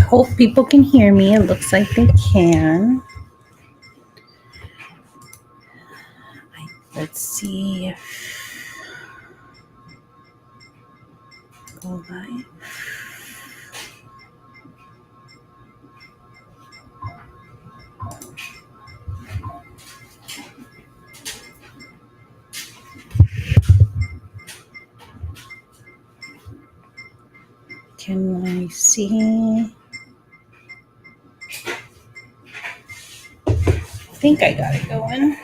hope people can hear me. It looks like they can. Let's see if go live. Can I see? I think I got it going.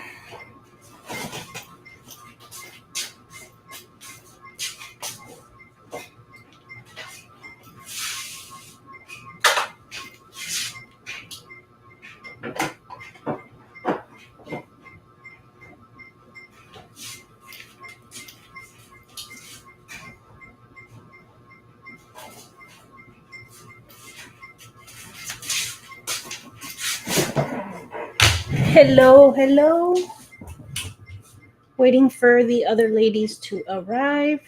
Hello. Waiting for the other ladies to arrive.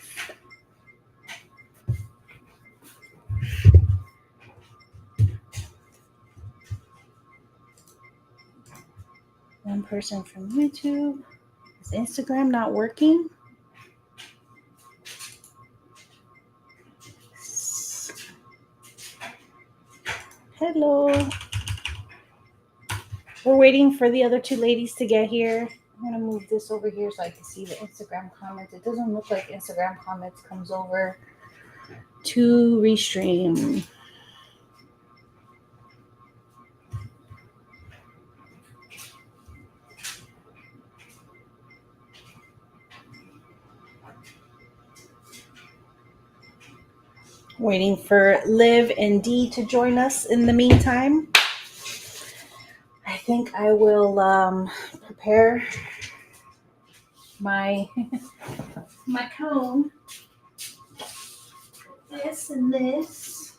One person from YouTube. Is Instagram not working? Hello. We're waiting for the other two ladies to get here. I'm going to move this over here so I can see the Instagram comments. It doesn't look like Instagram comments comes over to Restream. Waiting for Liv and Dee to join us in the meantime. I think I will prepare my my cone. This and this.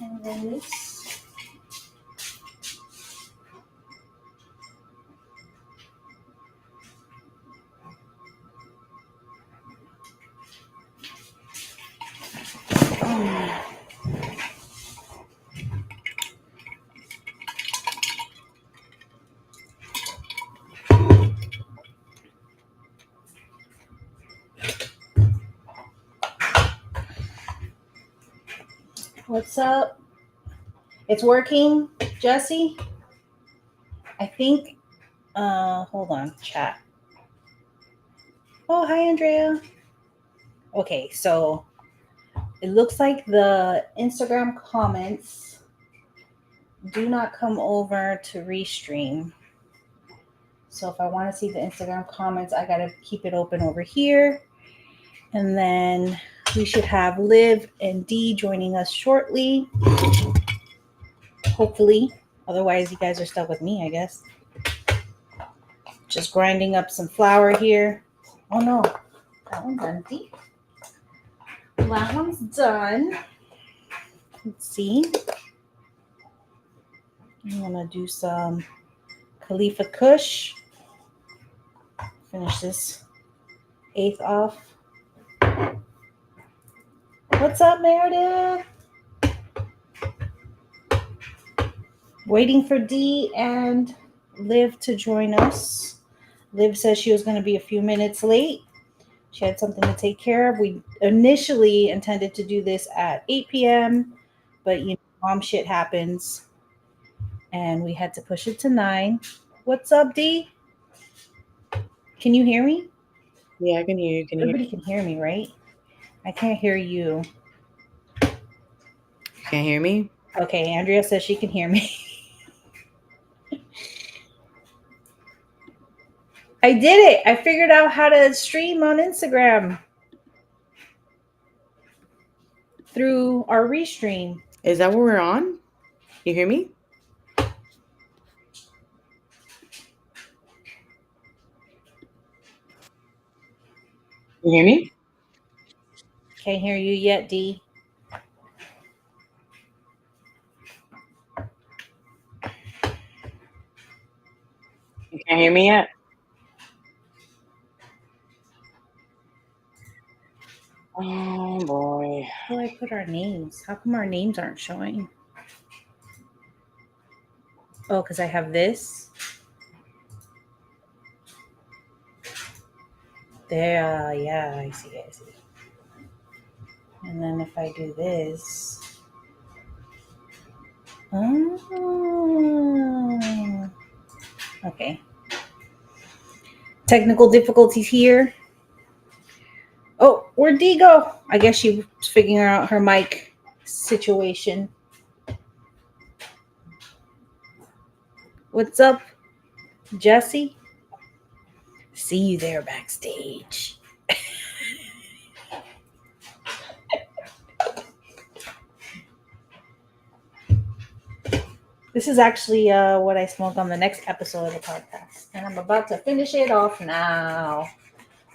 And then this. What's up? It's working, Jesse? I think, hold on, chat. Oh, hi, Andrea. Okay, so it looks like the Instagram comments do not come over to Restream. So if I want to see the Instagram comments, I got to keep it open over here. And then we should have Liv and Dee joining us shortly. Hopefully. Otherwise, you guys are stuck with me, I guess. Just grinding up some flour here. Oh, no. That one's empty. That one's done. Let's see. I'm going to do some Khalifa Kush. Finish this eighth off. What's up, Meredith? Waiting for Dee and Liv to join us. Liv says she was going to be a few minutes late. She had something to take care of. We initially intended to do this at 8 p.m., but you know, mom shit happens, and we had to push it to 9. What's up, Dee? Can you hear me? Yeah, I can hear you. Everybody can hear me, right? I can't hear you. You can't hear me? Okay, Andrea says she can hear me. I did it. I figured out how to stream on Instagram through our Restream. Is that what we're on? You hear me? You hear me? Can't hear you yet, Dee. You can't hear me yet? put our names? How come our names aren't showing? Oh, because I have this. There, yeah, I see. And then if I do this. Oh. Okay. Technical difficulties here. Oh, where'd Dee go? I guess she was figuring out her mic situation. What's up, Jesse? See you there backstage. This is actually what I smoked on the next episode of the podcast. And I'm about to finish it off now.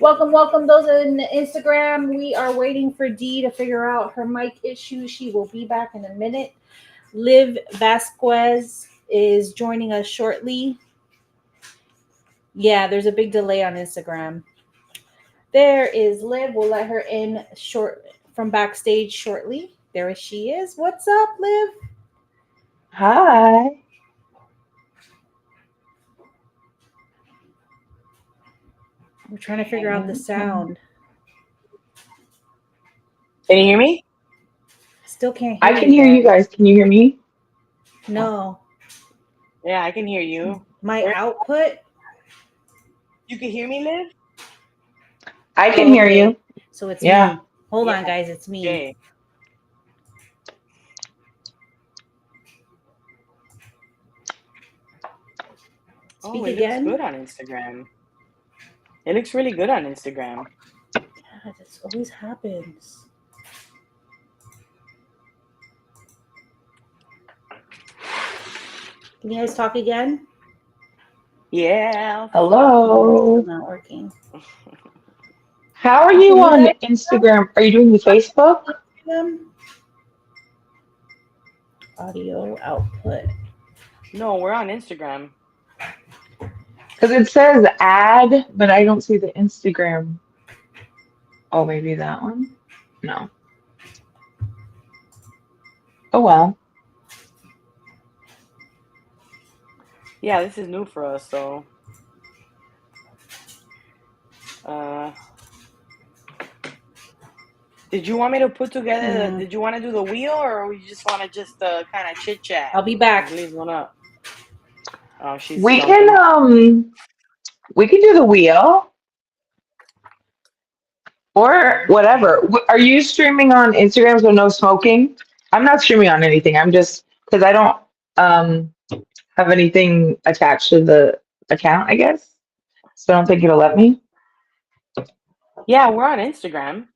Welcome those in Instagram. We are waiting for Dee to figure out her mic issue. She will be back in a minute. Liv Vasquez is joining us shortly. Yeah, there's a big delay on Instagram. There is Liv. We'll let her in from backstage shortly. There she is. What's up, Liv? Hi. We're trying to figure out the sound. Can you hear me? Still can't hear I can hear you guys. Can you hear me? No. Yeah, I can hear you. My output? You can hear me, Liv? I can hear you. So it's Yeah. me. Hold on, guys. It's me. Okay. Speak again? Looks good on Instagram. It looks really good on Instagram. God, this always happens. Can you guys talk again? Yeah. Hello. It's not working. How are you on Instagram? Are you doing the Facebook? Audio output. No, we're on Instagram. Because it says add, but I don't see the Instagram. Oh, maybe that one? No. Oh, well. Yeah, this is new for us, so. Did you want me to put together? Did you want to do the wheel, or you just want to just kind of chit chat? I'll be back. Please one up. Oh, she's. We can do the wheel or whatever. Are you streaming on Instagram so no smoking? I'm not streaming on anything. I'm just because I don't have anything attached to the account, I guess. So I don't think it'll let me. Yeah, we're on Instagram.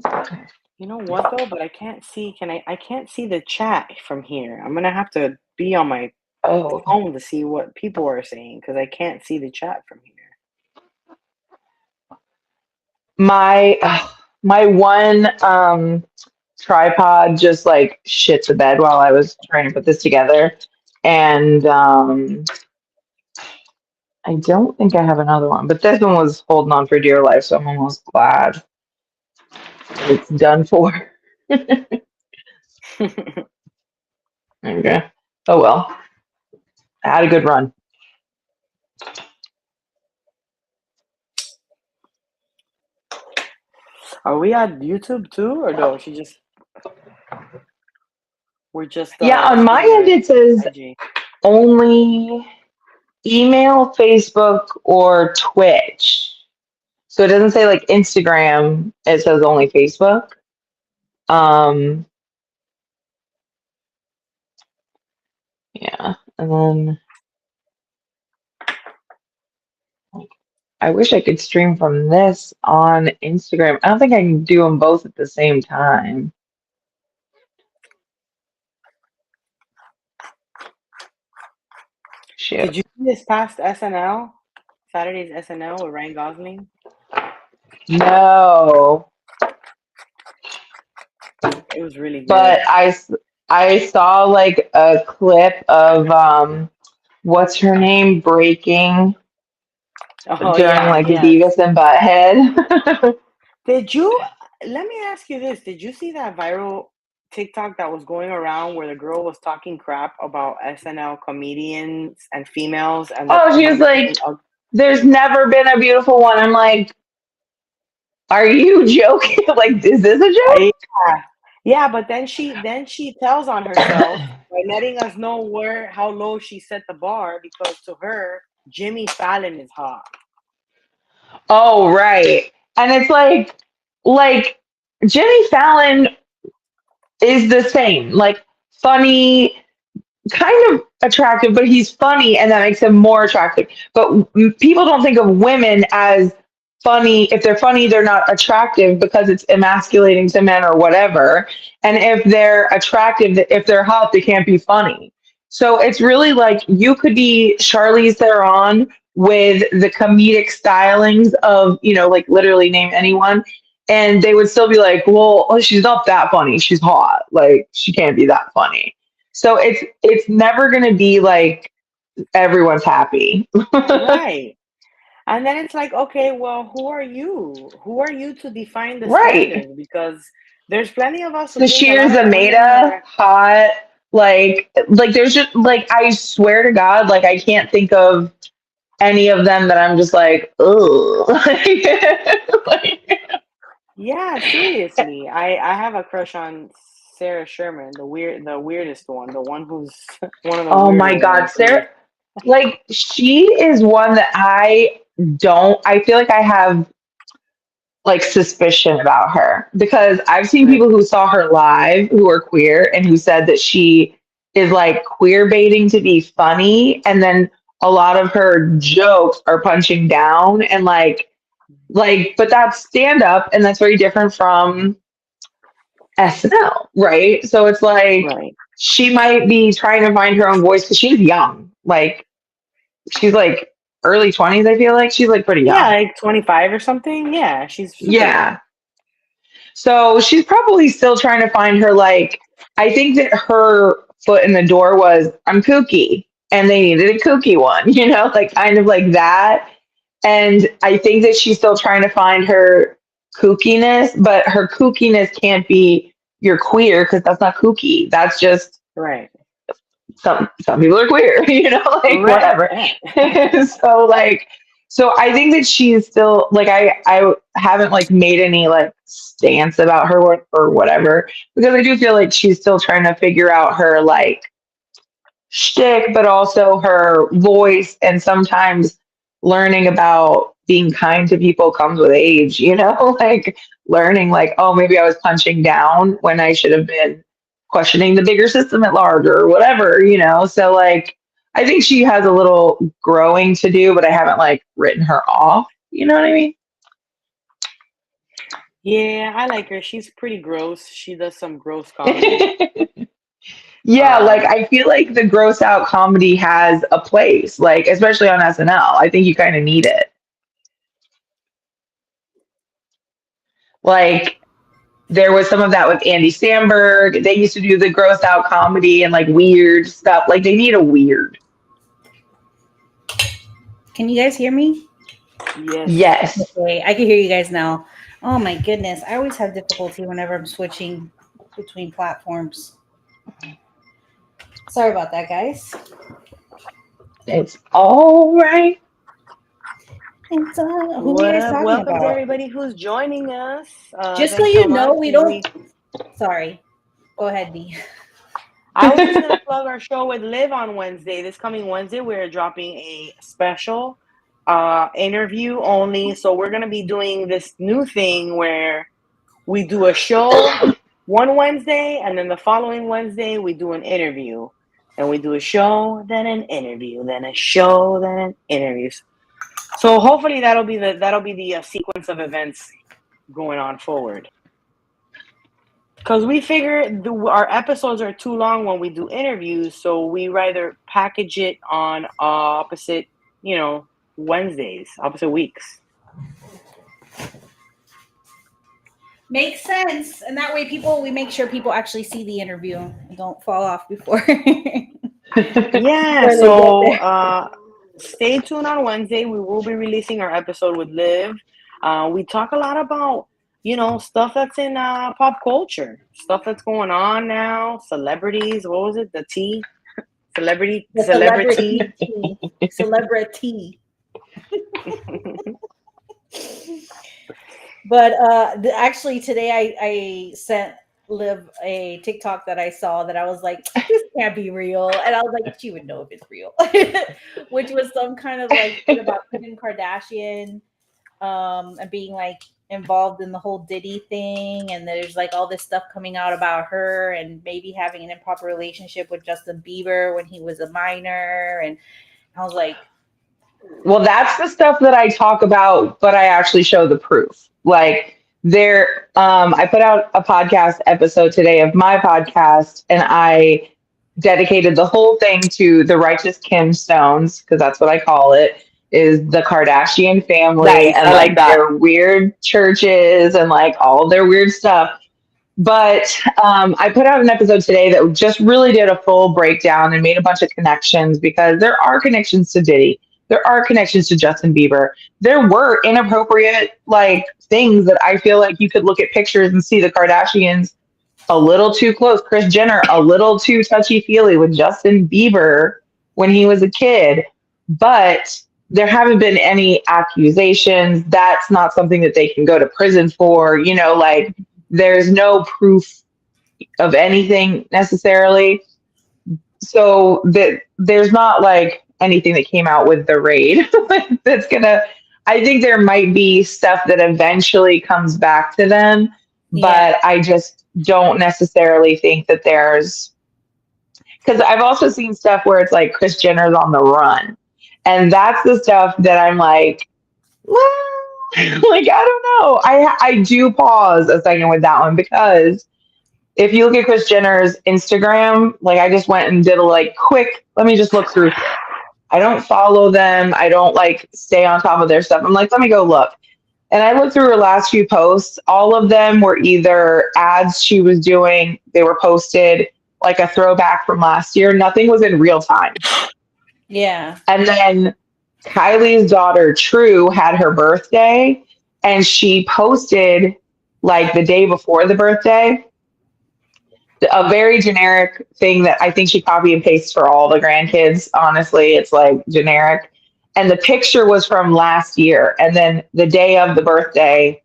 Okay. You know what though? But I can't see. I can't see the chat from here. I'm gonna have to be on my phone to see what people are saying because I can't see the chat from here. My one tripod just like shit the bed while I was trying to put this together, and I don't think I have another one, but this one was holding on for dear life, so I'm almost glad it's done for. Okay. Oh well. I had a good run. Are we on YouTube too, or no? We're just. Yeah, on my end it says IG. only email, Facebook, or Twitch. So it doesn't say like Instagram. It says only Facebook. Yeah, and then I wish I could stream from this on Instagram. I don't think I can do them both at the same time. Shit. Did you see this past SNL? Saturday's SNL with Ryan Gosling? No. It was really good. But I saw like a clip of what's her name breaking during like the Beavis and Butthead. Did you let me ask you this: did you see that viral TikTok that was going around where the girl was talking crap about SNL comedians and females and Oh, she was them being like, "There's never been a beautiful one." I'm like, "Are you joking? Like, is this a yeah, joke?" yeah, but then she tells on herself by letting us know how low she set the bar because to her Jimmy Fallon is hot. Oh, right. And it's like Jimmy Fallon is the same, like funny, kind of attractive, but he's funny, and that makes him more attractive. But people don't think of women as funny. If they're funny, they're not attractive because it's emasculating to men or whatever. And if they're attractive, if they're hot, they can't be funny. So it's really like you could be Charlize Theron with the comedic stylings of, like literally name anyone. And they would still be like, well, oh, she's not that funny. She's hot. Like, she can't be that funny. So it's never gonna be like everyone's happy. Right. And then it's like, okay, well, who are you? Who are you to define the Right. standards? Because there's plenty of us who think a Sashir lot of the women that Zameda, are hot. Like there's just like I swear to God, like I can't think of any of them that I'm just like, oh. Like, yeah, seriously. I have a crush on Sarah Sherman, the weirdest one, the one who's one of the oh weirder my God, ones who Sarah. Like she is one that I feel like I have like suspicion about her because I've seen like people who saw her live who are queer and who said that she is like queer baiting to be funny, and then a lot of her jokes are punching down and but that's stand up and that's very different from SNL, right? So it's like right. she might be trying to find her own voice because she's young. Like she's like early 20s, I feel like she's like pretty Yeah, young. like 25 or something. Yeah, she's super young. Yeah. So she's probably still trying to find her, I think that her foot in the door was, I'm kooky, and they needed a kooky one, like kind of like that. And I think that she's still trying to find her kookiness, but her kookiness can't be you're queer because that's not kooky. That's just Right. some people are queer, like Right. whatever. Yeah. so like so I think that she's still like I haven't like made any like stance about her or whatever because I do feel like she's still trying to figure out her like shtick, but also her voice, and sometimes learning about being kind to people comes with age, like learning like, oh, maybe I was punching down when I should have been questioning the bigger system at large or whatever, So like I think she has a little growing to do, but I haven't like written her off. You know what I mean? Yeah, I like her. She's pretty gross. She does some gross comedy. Yeah, like Um, I feel like the gross out comedy has a place, like especially on SNL. I think you kind of need it. Like there was some of that with Andy Samberg. They used to do the gross out comedy and like weird stuff. Like they need a weird. Can you guys hear me? yes. Yes. Okay, I can hear you guys now. Oh my goodness. I always have difficulty whenever I'm switching between platforms. Sorry about that, guys. It's all right. It's, who are you What guys up? talking Welcome to about? everybody who's joining us. Just so Thanks so you know, much. we don't. Sorry. Go ahead, D. I was just gonna plug our show with Liv on Wednesday. This coming Wednesday, we're dropping a special interview only. So we're gonna be doing this new thing where we do a show one Wednesday, and then the following Wednesday we do an interview, and we do a show, then an interview, then a show, then an interview. So hopefully that'll be the sequence of events going on forward. Because we figure our episodes are too long when we do interviews, so we rather package it on opposite, Wednesdays, opposite weeks. Makes sense. And that way we make sure people actually see the interview and don't fall off before, Yeah, before they get so there. stay tuned on Wednesday. We will be releasing our episode with Liv. We talk a lot about stuff that's in pop culture, stuff that's going on now, celebrities. What was it? The T, celebrity, The celebrity. celebrity. But actually today I sent Liv a TikTok that I saw that I was like, this can't be real. And I was like, she would know if it's real. Which was some kind of like thing about Kim Kardashian and being like involved in the whole Diddy thing. And there's like all this stuff coming out about her and maybe having an improper relationship with Justin Bieber when he was a minor. And I was like, Well, that's the stuff that I talk about, but I actually show the proof. Like I put out a podcast episode today of my podcast, and I dedicated the whole thing to the righteous Kim Stones, because that's what I call it, is the Kardashian family. Nice, and I like like that. their weird churches and like all their weird stuff. But I put out an episode today that just really did a full breakdown and made a bunch of connections, because there are connections to Diddy. There are connections to Justin Bieber. There were inappropriate like things that I feel like you could look at pictures and see the Kardashians a little too close. Kris Jenner a little too touchy-feely with Justin Bieber when he was a kid. But there haven't been any accusations. That's not something that they can go to prison for. Like there's no proof of anything necessarily. So that there's not like anything that came out with the raid that's I think there might be stuff that eventually comes back to them, but I just don't necessarily think that because I've also seen stuff where it's like Kris Jenner's on the run, and that's the stuff that I'm like, well, like, I don't know. I do pause a second with that one, because if you look at Kris Jenner's Instagram, like I just went and did a like quick, let me just look through. I don't follow them. I don't like stay on top of their stuff. I'm like, let me go look. And I looked through her last few posts. All of them were either ads she was doing. They were posted like a throwback from last year. Nothing was in real time. yeah. And then Kylie's daughter, True, had her birthday, and she posted like the day before the birthday a very generic thing that I think she copy and pastes for all the grandkids. Honestly, it's like generic. And the picture was from last year. And then the day of the birthday,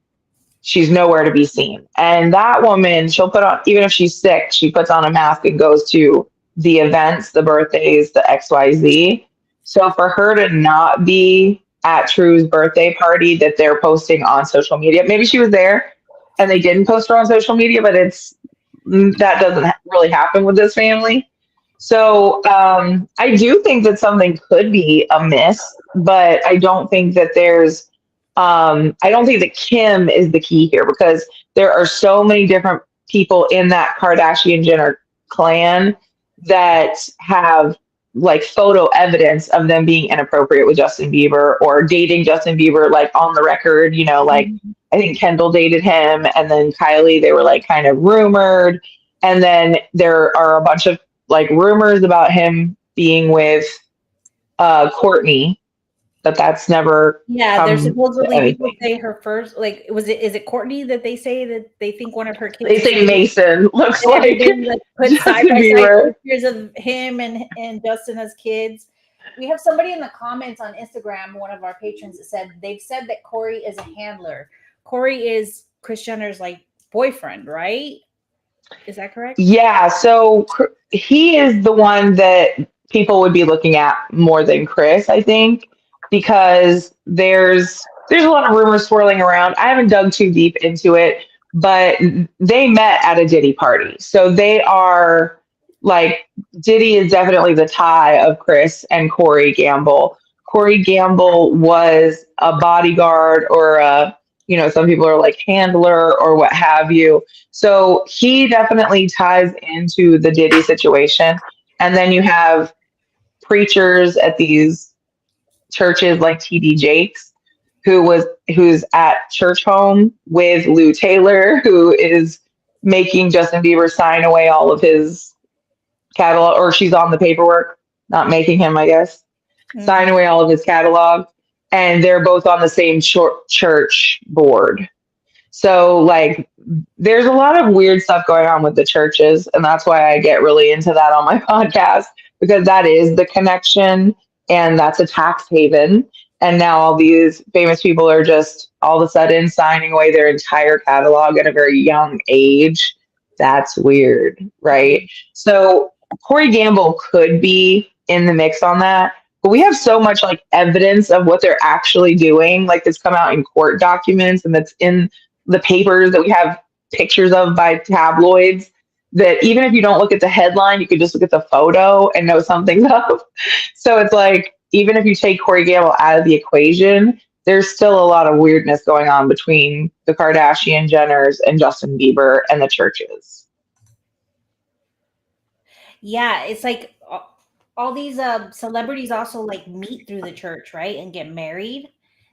she's nowhere to be seen. And that woman, she'll put on, even if she's sick, she puts on a mask and goes to the events, the birthdays, the XYZ. So for her to not be at True's birthday party that they're posting on social media, maybe she was there and they didn't post her on social media, but that doesn't really happen with this family. So I do think that something could be amiss, but I don't think that I don't think that Kim is the key here, because there are so many different people in that Kardashian Jenner clan that have like photo evidence of them being inappropriate with Justin Bieber or dating Justin Bieber, like on the record, like I think Kendall dated him, and then Kylie, they were like kind of rumored. And then there are a bunch of like rumors about him being with Courtney, but that's never. There's supposedly people say her first, like, is it Courtney that they say that they think one of her kids? They say Mason looks like put side by side pictures of him and Justin as kids. We have somebody in the comments on Instagram, one of our patrons, that said they've said that Corey is a handler. Corey is Kris Jenner's like boyfriend, right? Is that correct? Yeah. So he is the one that people would be looking at more than Kris, I think, because there's a lot of rumors swirling around. I haven't dug too deep into it, but they met at a Diddy party. So they are like, Diddy is definitely the tie of Kris and Corey Gamble. Corey Gamble was a bodyguard or some people are like handler or what have you. So he definitely ties into the Diddy situation. And then you have preachers at these churches like TD Jakes, who's at church home with Lou Taylor, who is making Justin Bieber sign away all of his catalog, or she's on the paperwork, not making him, I guess, sign away all of his catalog. And they're both on the same church board. So like there's a lot of weird stuff going on with the churches, and that's why I get really into that on my podcast, because that is the connection, and that's a tax haven. And now all these famous people are just all of a sudden signing away their entire catalog at a very young age. That's weird, right? So Corey Gamble could be in the mix on that, but we have so much like evidence of what they're actually doing, like that's come out in court documents and that's in the papers that we have pictures of by tabloids, that even if you don't look at the headline, you could just look at the photo and know something's up. So it's like, even if you take Corey Gamble out of the equation, there's still a lot of weirdness going on between the Kardashian Jenners and Justin Bieber and the churches. Yeah, it's like all these celebrities also like meet through the church, right? And get married.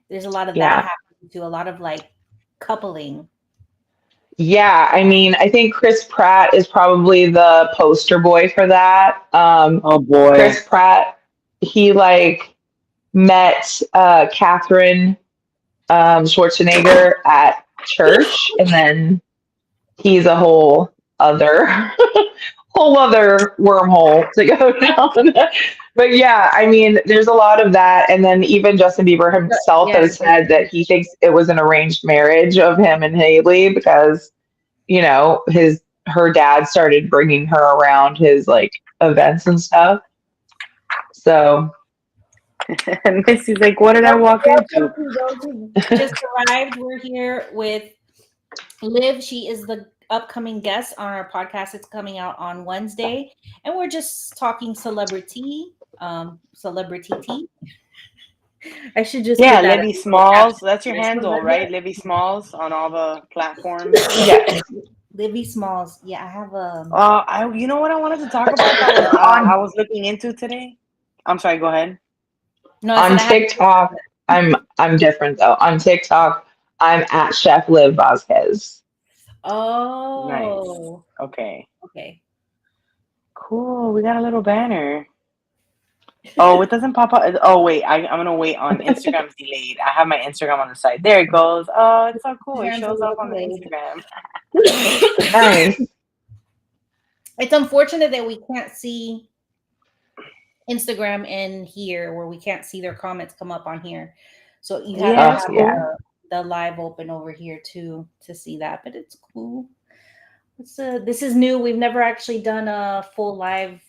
There's a lot of that happening too, a lot of like coupling. Yeah, I mean, I think Chris Pratt is probably the poster boy for that. Oh boy. Chris Pratt, he like met Catherine Schwarzenegger at church, and then he's a whole other wormhole to go down. But yeah, I mean, there's a lot of that. And then even Justin Bieber himself has said that he thinks it was an arranged marriage of him and Haley, because, you know, her dad started bringing her around his like events and stuff. So. And Missy's like, what did I walk into? Those who just arrived, we're here with Liv. She is the upcoming guest on our podcast. It's coming out on Wednesday, and we're just talking celebrity tea. I should just LivvieSmalls. That's your handle, right? LivvieSmalls on all the platforms. Yeah, LivvieSmalls. Yeah, I have you know what I wanted to talk about that I was looking into today. I'm sorry. Go ahead. No, on TikTok, I'm different though. On TikTok, I'm at Chef Liv Vasquez. Oh, nice. Okay. Cool. We got a little banner. Oh, it doesn't pop up. Oh, wait. I'm going to wait on Instagram's delayed. I have my Instagram on the side. There it goes. Oh, it's so cool. It shows up on the Instagram. Nice. It's unfortunate that we can't see Instagram in here, where we can't see their comments come up on here. So you have to have the live open over here to see that, but it's cool. This is new. We've never actually done a full live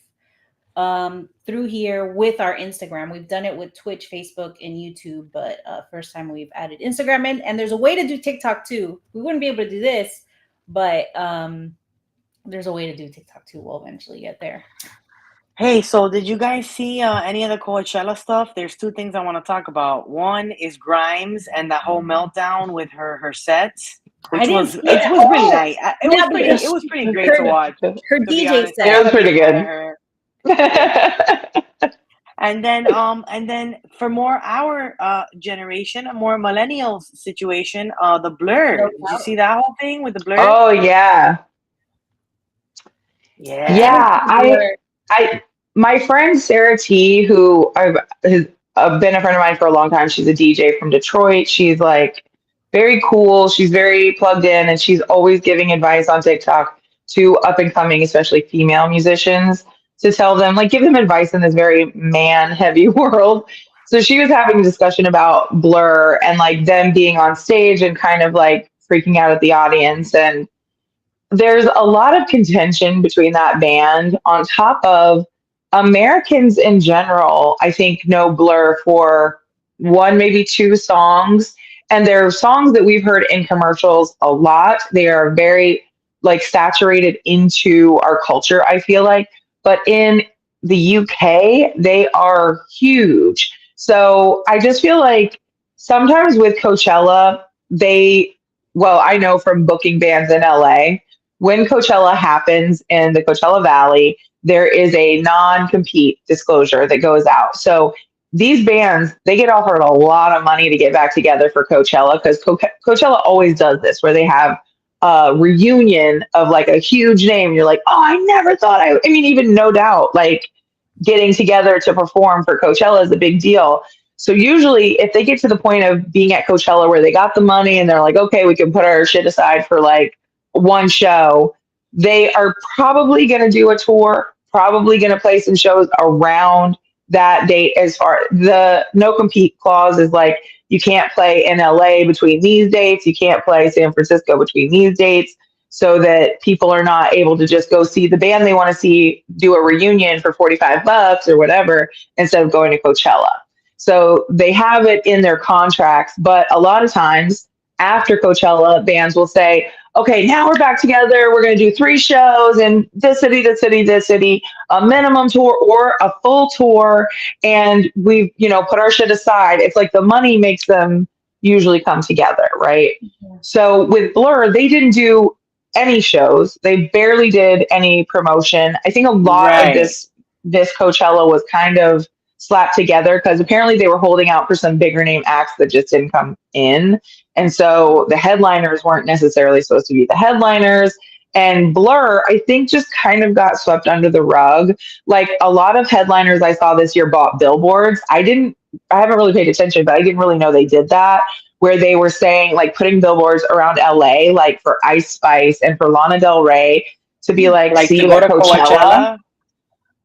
through here with our Instagram. We've done it with Twitch, Facebook, and YouTube, but first time we've added Instagram in. And there's a way to do TikTok too. We wouldn't be able to do this, but there's a way to do TikTok too. We'll eventually get there. Hey, so did you guys see any of the Coachella stuff? There's two things I want to talk about. One is Grimes and the whole meltdown with her sets, which was pretty nice. It was pretty great to watch. Her DJ set. It was pretty good. And then for more our generation, a more millennials situation, the Blur. Did you see that whole thing with the Blur? Oh yeah. My friend Sarah T, who has been a friend of mine for a long time, she's a DJ from Detroit. She's like very cool. She's very plugged in, and she's always giving advice on TikTok to up and coming, especially female musicians, to tell them, like, give them advice in this very man heavy world. So she was having a discussion about Blur and like them being on stage and kind of like freaking out at the audience. And there's a lot of contention between that band, on top of Americans in general, I think, know Blur for one, maybe two songs. And they're songs that we've heard in commercials a lot. They are very like saturated into our culture, I feel like. But in the UK, they are huge. So I just feel like sometimes with Coachella, I know from booking bands in LA, when Coachella happens in the Coachella Valley, there is a non-compete disclosure that goes out. So these bands, they get offered a lot of money to get back together for Coachella, because Coachella always does this, where they have a reunion of like a huge name. You're like, oh, I never thought even No Doubt, like getting together to perform for Coachella is a big deal. So usually if they get to the point of being at Coachella where they got the money and they're like, okay, we can put our shit aside for like one show, they are probably going to do a tour, probably going to play some shows around that date. As far the no compete clause is like, you can't play in LA between these dates, you can't play San Francisco between these dates, so that people are not able to just go see the band they want to see, do a reunion for $45 or whatever, instead of going to Coachella. So they have it in their contracts, but a lot of times after Coachella, bands will say, okay, now we're back together. We're going to do 3 shows in this city, this city, this city, a minimum tour or a full tour. And we've, put our shit aside. It's like the money makes them usually come together, right? Mhm. So with Blur, they didn't do any shows. They barely did any promotion. I think a lot of Right. this Coachella was kind of slapped together because apparently they were holding out for some bigger name acts that just didn't come in. And so the headliners weren't necessarily supposed to be the headliners. And Blur, I think, just kind of got swept under the rug. Like a lot of headliners I saw this year bought billboards. I haven't really paid attention, but I didn't really know they did that, where they were saying, like, putting billboards around LA, like for Ice Spice and for Lana Del Rey to be like, Like see to you go at to Coachella. Coachella.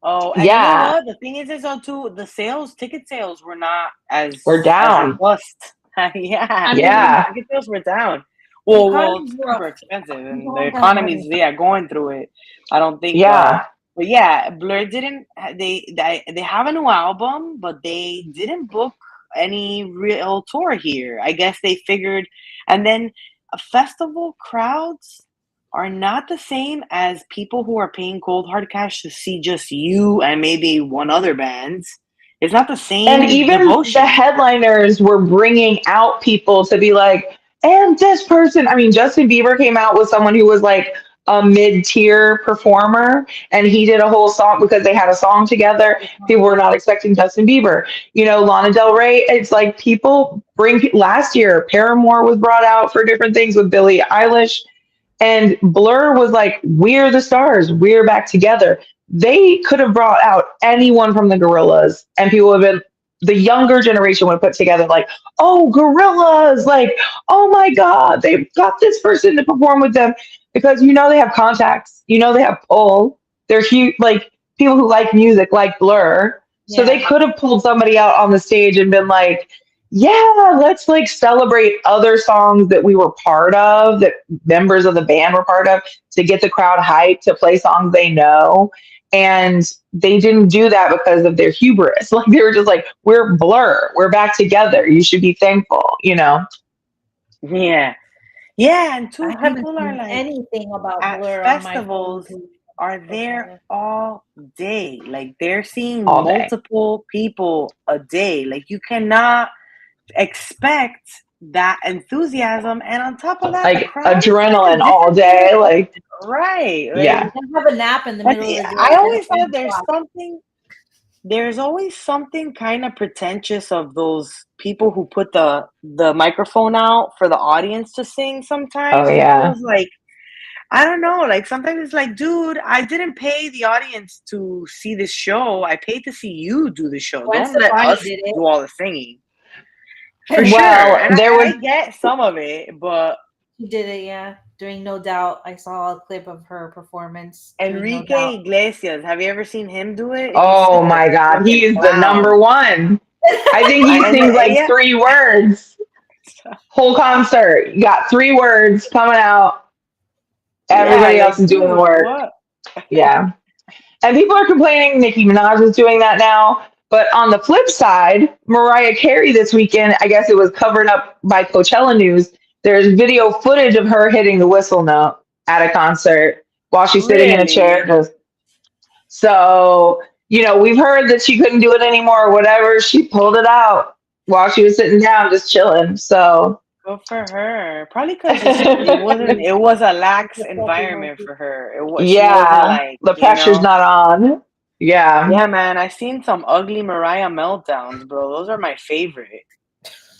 Oh, and you know Yeah, what? The thing is too, the ticket sales were not we're as down. robust. Yeah, I mean, Yeah, ticket sales were down. the Well, economy's rough. super expensive, and the Going down economy's money. going through it. I don't think. yeah. But yeah, Blur didn't. They have a new album, but they didn't book any real tour here. I guess they figured, and then festival crowds are not the same as people who are paying cold hard cash to see just you and maybe one other band. It's not the And same even the devotion. headliners were bringing out people to be like, and this person. I mean, Justin Bieber came out with someone who was like a mid-tier performer, and he did a whole song because they had a song together. People were not expecting Justin Bieber. Lana Del Rey. It's like people bring. Last year, Paramore was brought out for different things with Billie Eilish. And Blur was like, we're the stars. We're back together. They could have brought out anyone from the Gorillas, and people would have been, the younger generation would have put together like, oh, Gorillas, like, oh my God, they've got this person to perform with them, because they have contacts, they have pull. They're huge, like people who like music, like Blur. So they Yeah. could have pulled somebody out on the stage and been like, yeah, let's like celebrate other songs that we were part of, that members of the band were part of, to get the crowd hyped to play songs they know. And they didn't do that because of their hubris. Like they were just like, we're Blur, we're back together. You should be thankful. Yeah, yeah, and I two haven't people are seen like anything about at Blur on my phone. festivals are there all day. Like they're seeing All day. multiple people a day. Like you cannot expect that enthusiasm, and on top of that, the Like crowd is kind adrenaline of all day. disappearing. Like, Right? yeah. You can have a nap in the Like middle of the day I at always thought 7 o'clock. there's always something kind of pretentious of those people who put the microphone out for the audience to sing. Oh, Sometimes it yeah. feels like, I don't know, like sometimes it's like, dude, I didn't pay the audience to see this show. I paid to see you do the show. Gwen Don't let Stefani us did it. do all the singing. For sure. Well, And there was I get some of it, but She did it, yeah. During No Doubt, I saw a clip of her performance during No Enrique Doubt. Iglesias, have you ever seen him do it? He's Oh such a my God, he fucking is the number clown. one. I think he And sings like yeah. 3 words. Whole concert, you got 3 words coming out. Yeah, Everybody else like, is doing the dude, work. what? Yeah. And people are complaining Nicki Minaj is doing that now. But on the flip side, Mariah Carey this weekend, I guess it was covered up by Coachella News. There's video footage of her hitting the whistle note at a concert while she's sitting in a chair. Really? So, we've heard that she couldn't do it anymore or whatever. She pulled it out while she was sitting down, just chilling. So, Good for her. Probably because it was a lax environment for her. She wasn't yeah, like, the pressure's not on. Yeah. Yeah, man, I seen some ugly Mariah meltdowns, bro. Those are my favorite.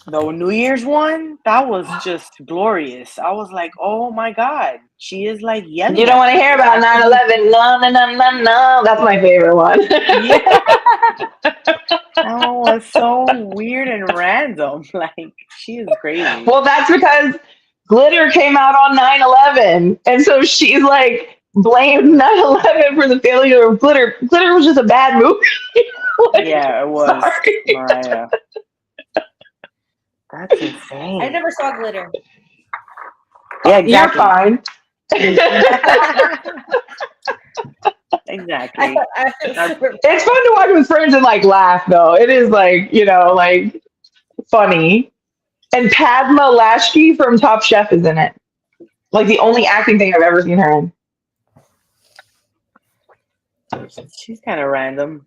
The New Year's one, that was just glorious. I was like, oh my God, she is like You yelling don't at want to hear people. about 9/11. No, no, no, no, no. That's my favorite one. Yeah. That was so weird and random. Like, she is crazy. Well, that's because Glitter came out on 9/11, and so she's like blamed 9/11 for the failure of Glitter. Glitter was just a bad movie. Like, Yeah, it was, sorry. Mariah. That's I insane. never saw Glitter. Yeah, You're exactly. fine. Exactly. It's fun to watch with friends and like laugh though. It is like, like funny. And Padma Lashki from Top Chef is in it. Like the only acting thing I've ever seen her in. She's kind of random.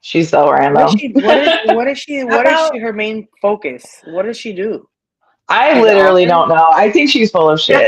She's so What random. is she? What is she? What is about- she? Her main focus? What does she do? I She's literally an don't know. I think she's full of shit.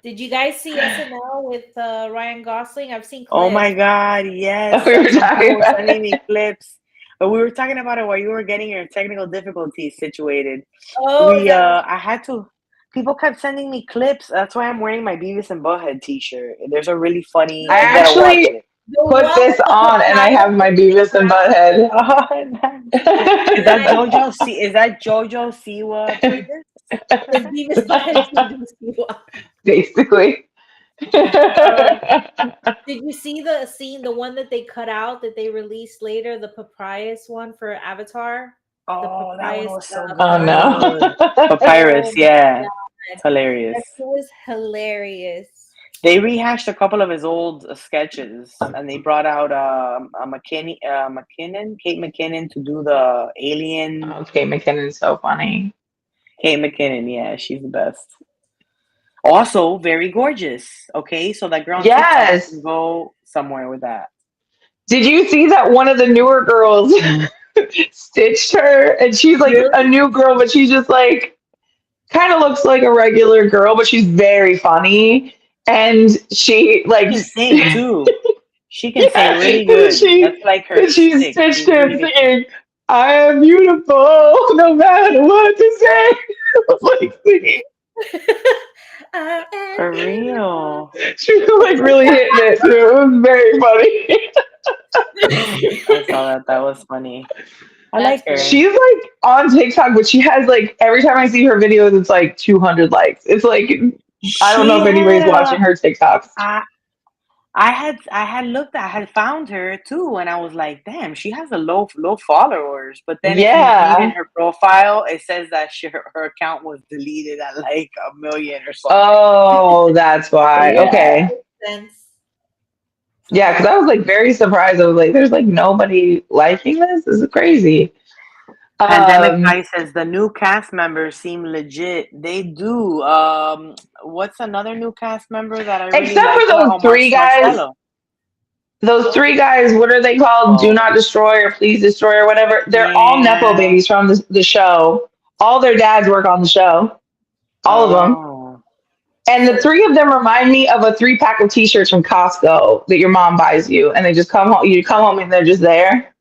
Did you guys see SNL with Ryan Gosling? I've seen clips. Oh my God! Yes, We were some talking people were about sending me clips, but we were talking about it while you were getting your technical difficulties situated. Oh, is that- I had to. People kept sending me clips. That's why I'm wearing my Beavis and Butthead T-shirt. There's a really funny. I You gotta watch actually it. the put one this with the on and I have my Beavis and Butthead. Is that JoJo? Is that JoJo Siwa Beavis? the Beavis Butthead. Basically. Did you see the scene, the one that they cut out that they released later, the Papyrus one for Avatar? Oh, that one was so good. Oh no. Papyrus, yeah. God. It's hilarious. It was hilarious. They rehashed a couple of his old sketches, and they brought out Kate McKinnon to do the alien. Okay, McKinnon's so funny. Kate McKinnon, yeah, she's the best. Also, very gorgeous. Okay, so that girl on Yes. TikTok can go somewhere with that. Did you see that one of the newer girls stitched her and she's like a new girl, but she's just like kind of looks like a regular girl, but she's very funny. And she like She can sing too. She can sing really good. That's like her. She stick. stitched She's him really good. singing, "I am beautiful, no matter what to say." I was like singing. For real. She was like really hitting it too. It was very funny. I saw that. That was funny. I like her. She's like on TikTok, but she has like every time I see her videos, it's like 200 likes. It's like I don't know if anybody's watching her TikToks. I had found her too, and I was like, damn, she has a low followers. But then if you read in her profile, it says that her account was deleted at like 1 million or something. Oh, that's why. Yeah. Okay. Yeah, because I was like very surprised. I was like, there's like nobody liking this? This is crazy. Pandemic Guy says the new cast members seem legit. They do. What's another new cast member that I really except like? for those three guys. Marcelo. Those three guys, what are they called? Do Not Destroy or Please Destroy or whatever. They're all Nepo babies from the show. All their dads work on the show. All of them. And the three of them remind me of a 3-pack of t-shirts from Costco that your mom buys you. And they just come home. You come home and they're just there.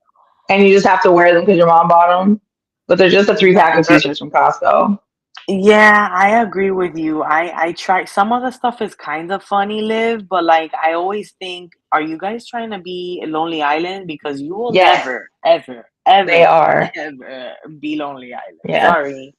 And you just have to wear them because your mom bought them. But they're just a 3-pack of t-shirts from Costco. Yeah, I agree with you. I try. Some of the stuff is kind of funny, Liv, but like I always think, are you guys trying to be Lonely Island? Because you will never, ever, They are. ever be Lonely Island. Yeah. Sorry.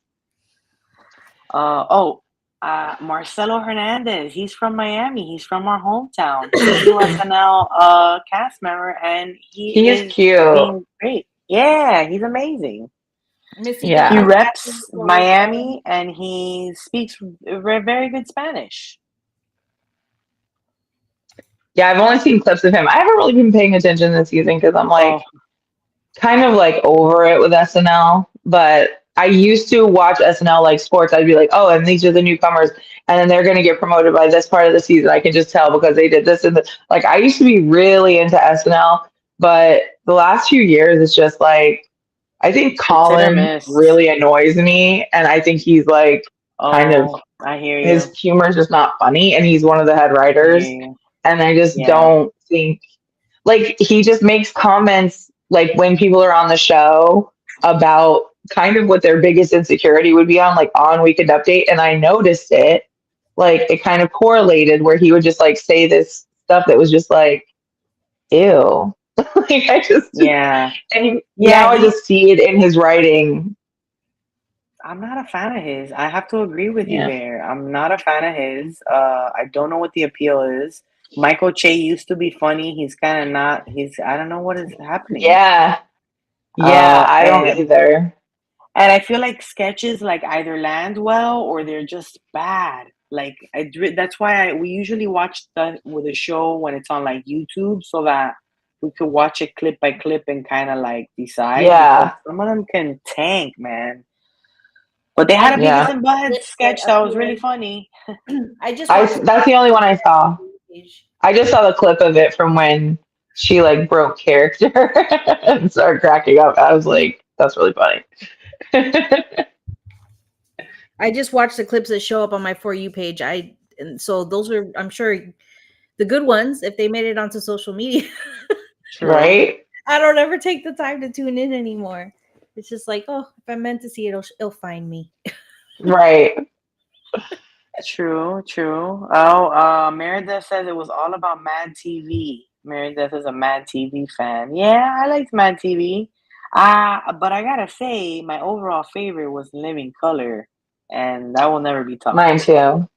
Marcelo Hernandez. He's from Miami. He's from our hometown. He's a SNL cast member, and He's cute. being great. Yeah, he's amazing. Yeah. He reps Miami and he speaks very good Spanish. Yeah, I've only seen clips of him. I haven't really been paying attention this season because I'm like kind of like over it with SNL. But I used to watch SNL like sports. I'd be like, oh, and these are the newcomers. And then they're going to get promoted by this part of the season. I can just tell because they did this and this. Like I used to be really into SNL. But the last few years, it's just like, I think Colin really annoys me, and I think he's like kind of. I hear you. His humor is just not funny, and he's one of the head writers, and I just don't think like he just makes comments like when people are on the show about kind of what their biggest insecurity would be on Weekend Update, and I noticed it, like it kind of correlated where he would just like say this stuff that was just like, ew. Like I just Yeah. and Yeah, now I just see it in his writing. I'm not a fan of his. I have to agree with you Yeah. there. I'm not a fan of his. I don't know what the appeal is. Michael Che used to be funny. He's kind of not. I don't know what is happening. Yeah. Yeah, I don't And either. I feel like sketches like either land well or they're just bad. Like that's why we usually watch with a show when it's on like YouTube so that we could watch it clip by clip and kind of like decide because Yeah. some of them can tank, man. But they I had a just Beavis Yeah. watched and the Butthead clips that sketch that was really appeared. funny. I just watched the That's clips the only that one I appeared on saw. the page. I just saw the clip of it from when she like broke character and started cracking up. I was like, that's really funny. I just watched the clips that show up on my For You page. And so those are, I'm sure, the good ones if they made it onto social media. True. Right? I don't ever take the time to tune in anymore. It's just like, oh, if I'm meant to see it, it'll find me. Right. True, true. Meredith says it was all about Mad TV. Meredith is a Mad TV fan. Yeah, I liked Mad TV. But I gotta say, my overall favorite was Living Color, and that will never be Mine topped. too.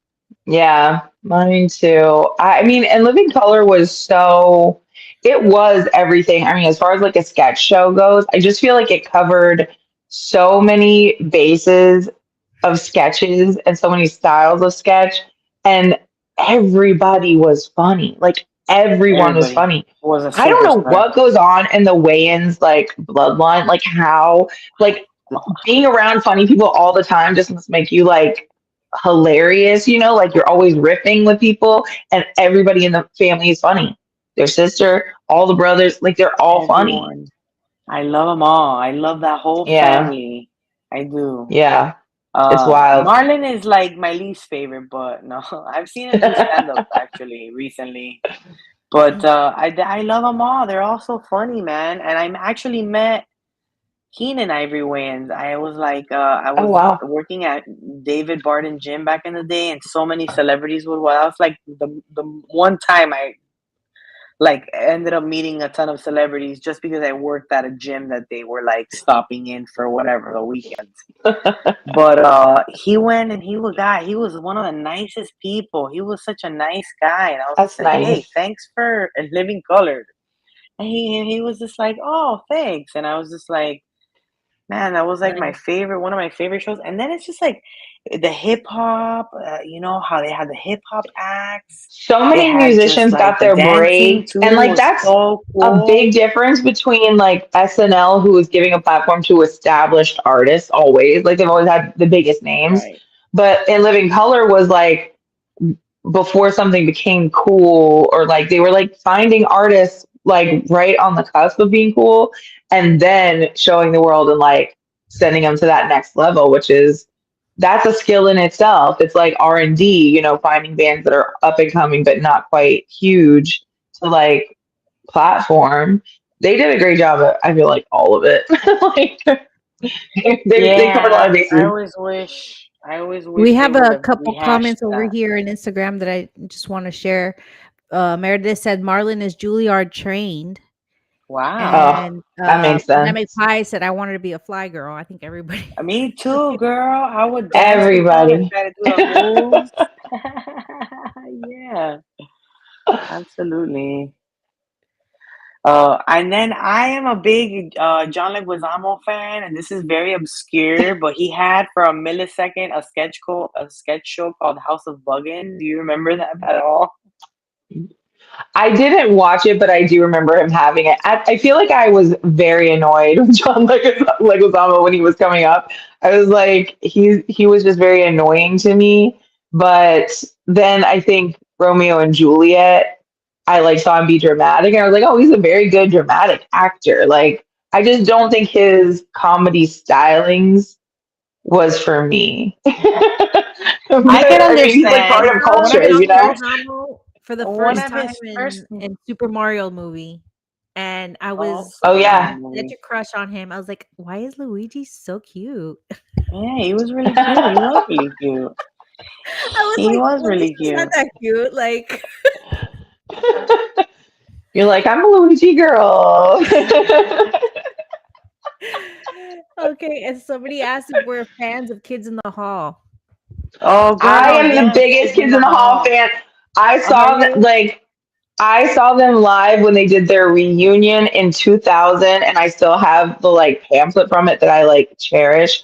Yeah, mine too. I mean, and Living Color was so, it was everything. I mean, as far as like a sketch show goes, I just feel like it covered so many bases of sketches and so many styles of sketch, and everybody was funny. Like everyone was Everybody funny. was a I don't know superstar. what goes on in the Wayans like bloodline, like how like being around funny people all the time just must make you like hilarious, like you're always riffing with people and everybody in the family is funny. Their sister, all the brothers, like they're all funny. Everyone. I love them all. I love that whole Yeah. family. I do. Yeah. It's wild. Marlon is like my least favorite, but no, I've seen him do stand up actually recently. But I love them all. They're all so funny, man. And I actually met Keenan Ivory Wayans. I Oh was wow. working at David Barton Gym back in the day, and so many celebrities would. Well, I was like the one time I like ended up meeting a ton of celebrities just because I worked at a gym that they were like stopping in for whatever the weekends. But he went and he was one of the nicest people. He was such a nice guy, and I was just That's like, "Hey, nice. thanks for Living Color." And he was just like, "Oh, thanks," and I was just like, "Man, that was like my Nice. favorite, one of my favorite shows." And then it's just like the hip hop, you know how they had the hip hop acts. So They many had just musicians like got the their dancing break, too and like was that's so a cool. big difference between like SNL, who is giving a platform to established artists always, like they've always had the biggest names, Right. but in Living Color was like before something became cool, or like they were like finding artists like right on the cusp of being cool and then showing the world and like sending them to that next level, which is that's a skill in itself. It's like R&D, finding bands that are up and coming but not quite huge to like platform. They did a great job at, I feel like, all of it. Like they covered a lot of Yeah, bases. I always We wish they have would a have couple rehashed comments over that. here in Instagram that I just want to share. Meredith said Marlon is Juilliard trained. Wow. Oh, And that makes Anemic sense. Pie said, I wanted to be a fly girl. I think everybody. Me too, girl. I would dance with them and Everybody. try to do the moves. Yeah, absolutely. And then I am a big John Leguizamo fan, and this is very obscure, but he had for a millisecond a sketch show called House of Buggin'. Do you remember that at all? I didn't watch it, but I do remember him having it. I feel like I was very annoyed with John Leguizamo when he was coming up. I was like, he was just very annoying to me. But then I think Romeo and Juliet, I like saw him be dramatic, and I was like, oh, he's a very good dramatic actor. Like, I just don't think his comedy stylings was for me. But I can I mean, he's like I part understand of saw one of culture, his you John know? first Leguizamo for the one first of time his first in Super Mario movie. And I oh was Oh Super Mario yeah. such movie. a crush on him. I was like, why is Luigi so cute? Yeah, he was really cute. He was really cute. I was He like, was really Luigi's not cute. that cute. Like, You're like, I'm a Luigi girl. Okay, and somebody asked if we're fans of Kids in the Hall. Oh, I girl, am the yes, biggest Kids in Kids the in the Hall Hall. fan. I Are saw that, you? like, I saw them live when they did their reunion in 2000, and I still have the like pamphlet from it that I like cherish.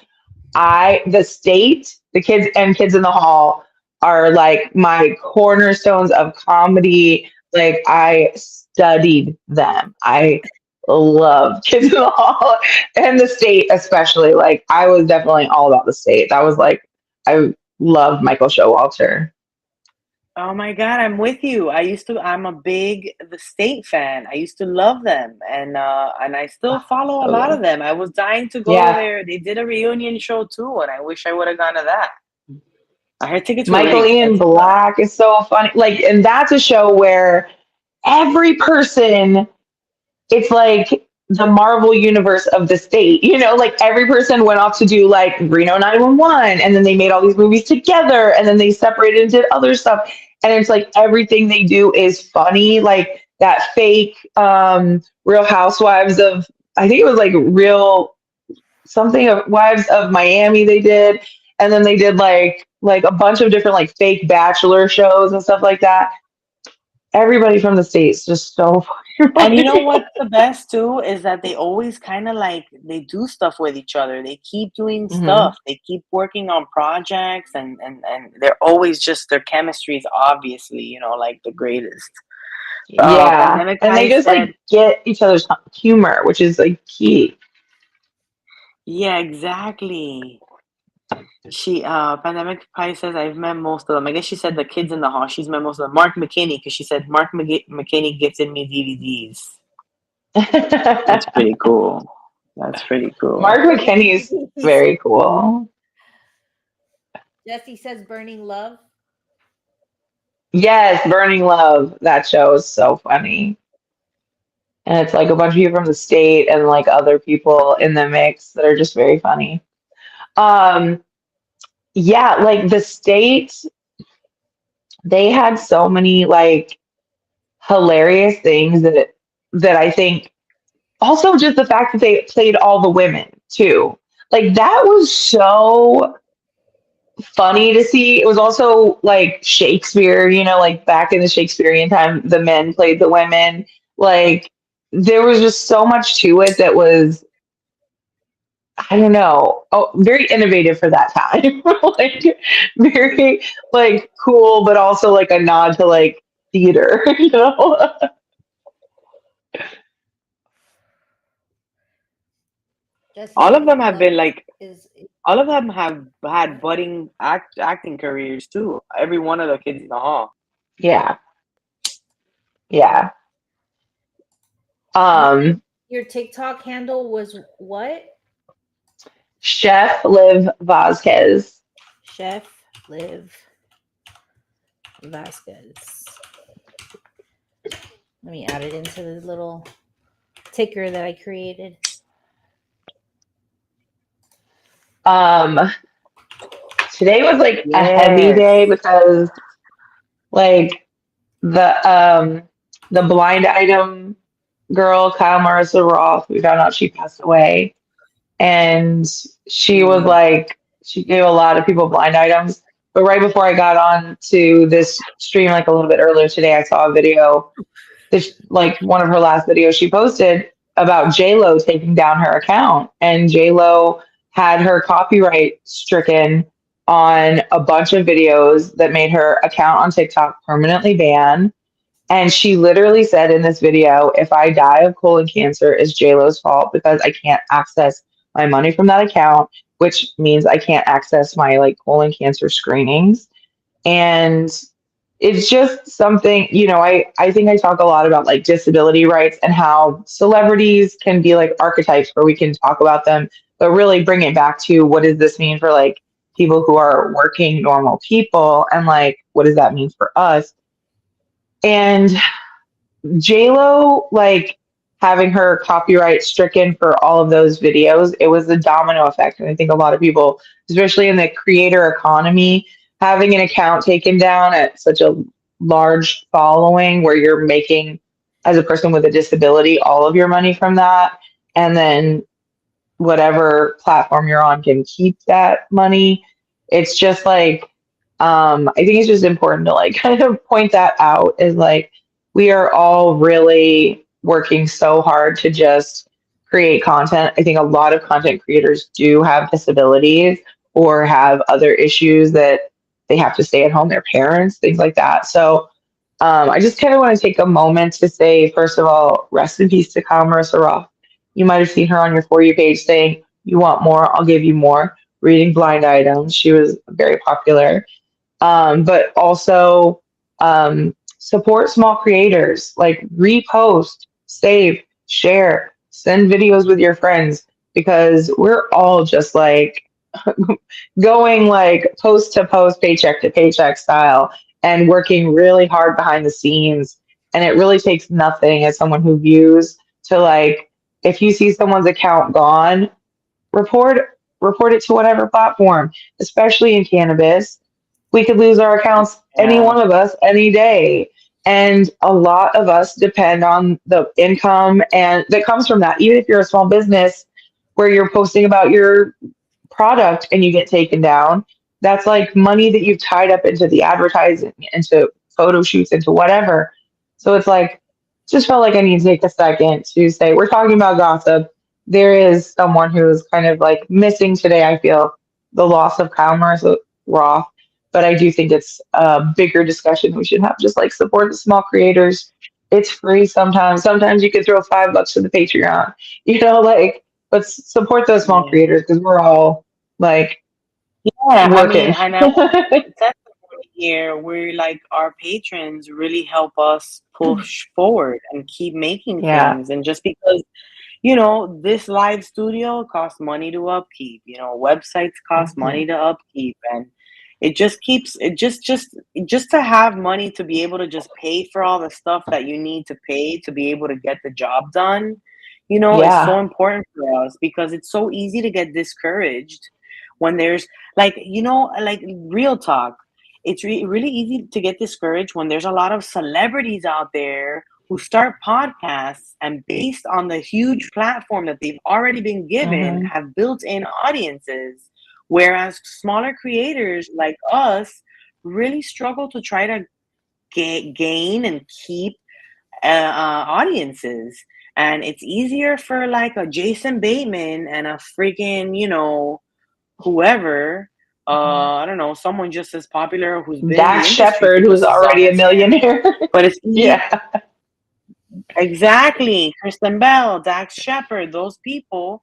The state, the kids and Kids in the Hall are like my cornerstones of comedy. Like I studied them. I love Kids in the Hall and the state especially. Like I was definitely all about the state. That was like I loved Michael Showalter. Oh my God, I'm with you. I'm a big The State fan. I used to love them, and I still Oh, follow a so lot good. of them. I was dying to go Yeah, there. They did a reunion show too, and I wish I would have gone to that. I heard tickets were Michael rigged. Ian That's a fact. Black is so funny. Like, and that's a show where every person, it's like the Marvel universe of the state. Like every person went off to do like Reno 911, and then they made all these movies together, and then they separated and did other stuff. And it's like everything they do is funny. Like that fake Real Housewives of, I think it was like Real something of Wives of Miami they did, and then they did like a bunch of different like fake bachelor shows and stuff like that. Everybody from the states just so fucking And you know funny. what's the best too is that they always kind of like they do stuff with each other. They keep doing Hmm. stuff. They keep working on projects, and they're always just their chemistry is obviously like the greatest. Yeah, Pandemic and they Pie just said, like get each other's humor, which is like key. "Yeah, exactly." She Pandemic Pie says I've met most of them. I guess she said the Kids in the Hall. She's met most of them. Mark McKinney, because she said McKinney gifted me DVDs. That's pretty cool. That's pretty Mark cool. McKinney is very cool. Jesse says Burning Love. Yes, Burning Love. That show is so funny. And it's like a bunch of people from the state and like other people in the mix that are just very funny. Um, yeah, like the state, they had so many like hilarious things that I think also just the fact that they played all the women too. Like that was so funny to see. It was also like Shakespeare, like back in the Shakespearean time, the men played the women. Like there was just so much to it that was, I don't know, very innovative for that time. Like very like cool, but also like a nod to like theater, Jesse All says of them have love been like, is all of them have had budding acting careers too. Every one of the Kids in the Hall. Yeah, yeah. your Um, your TikTok handle was what? Chef Liv Vasquez. Chef Liv Vasquez. Let me add it into the little ticker that I created. Um, Today was like a heavy Yes. day because like the the blind item girl, Kyle Marissa Roth, we found out she passed away. And she was Mm. like, she gave a lot of people blind items. But right before I got on to this stream, like a little bit earlier today, I saw a video, this like one of her last videos she posted about J Lo taking down her account, and J Lo had her copyright stricken on a bunch of videos that made her account on TikTok permanently banned. And she literally said in this video, if I die of colon cancer, it's JLo's fault because I can't access my money from that account, which means I can't access my like colon cancer screenings. And it's just something, I think I talk a lot about like disability rights and how celebrities can be like archetypes where we can talk about them, but really bring it back to what does this mean for like people who are working normal people, and like what does that mean for us? And JLo, like having her copyright stricken for all of those videos, it was a domino effect. And I think a lot of people, especially in the creator economy, having an account taken down at such a large following where you're making as a person with a disability, all of your money from that. And then whatever platform you're on can keep that money. It's just like, I think it's just important to like kind of point that out is like, we are all really working so hard to just create content. I think a lot of content creators do have disabilities or have other issues that they have to stay at home, their parents, things like that. So I just kind of want to take a moment to say, first of all, rest in peace to Kyle Roth. You might have seen her on your For You page saying, "You want more? I'll give you more." Reading blind items. She was very popular. But also support small creators, like repost, save, share, send videos with your friends because we're all just like going like post to post, paycheck to paycheck style and working really hard behind the scenes. And it really takes nothing as someone who views to like, if you see someone's account gone, report it to whatever platform, especially in cannabis. We could lose our accounts, any Yeah. one of us, any day. And a lot of us depend on the income and that comes from that. Even if you're a small business where you're posting about your product and you get taken down, that's like money that you've tied up into the advertising, into photo shoots, into whatever. So it's like, just felt like I need to take a second to say, we're talking about gossip. There is someone who is kind of like missing today, I feel, the loss of Kyle Roth. But I do think it's a bigger discussion we should have. Just like support the small creators. It's free sometimes. Sometimes you could throw $5 to the Patreon, like, but support those small Yeah. creators because we're all like Yeah, I mean, working. and I want to put a testimony here where like our patrons really help us push forward and keep making Yeah. things. And just because, this live studio costs money to upkeep, websites cost Mhm. money to upkeep, and it just keeps it just to have money to be able to just pay for all the stuff that you need to pay to be able to get the job done, is so Yeah. important for us because it's so easy to get discouraged when there's like real talk. It's really easy to get discouraged when there's a lot of celebrities out there who start podcasts and based on the huge platform that they've already been given Hmm. have built in audiences, whereas smaller creators like us really struggle to try to gain and keep audiences. And it's easier for like a Jason Bateman and a freaking, whoever, I don't know, someone just as popular who's been in the Dax industry for Shepard, who's just as long already a as him. millionaire. But it's easy. Yeah. Exactly. Kristen Bell, Dax Shepard, those people,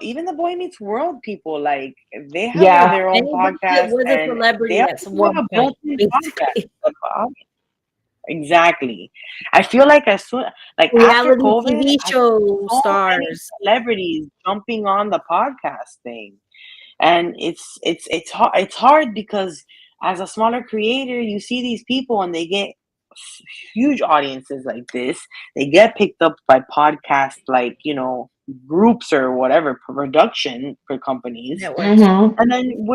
even the Boy Meets World people, like they have Yeah. their own Anybody that podcast was a and they celebrity have at like one a point, built-in basically. podcast. Exactly. I feel like as soon like after Reality COVID, TV I saw show so many stars. celebrities jumping on the podcast thing. And it's hard because as a smaller creator, you see these people and they get huge audiences like this. They get picked up by podcasts like, groups or whatever production for companies. Networks. Hmm. And then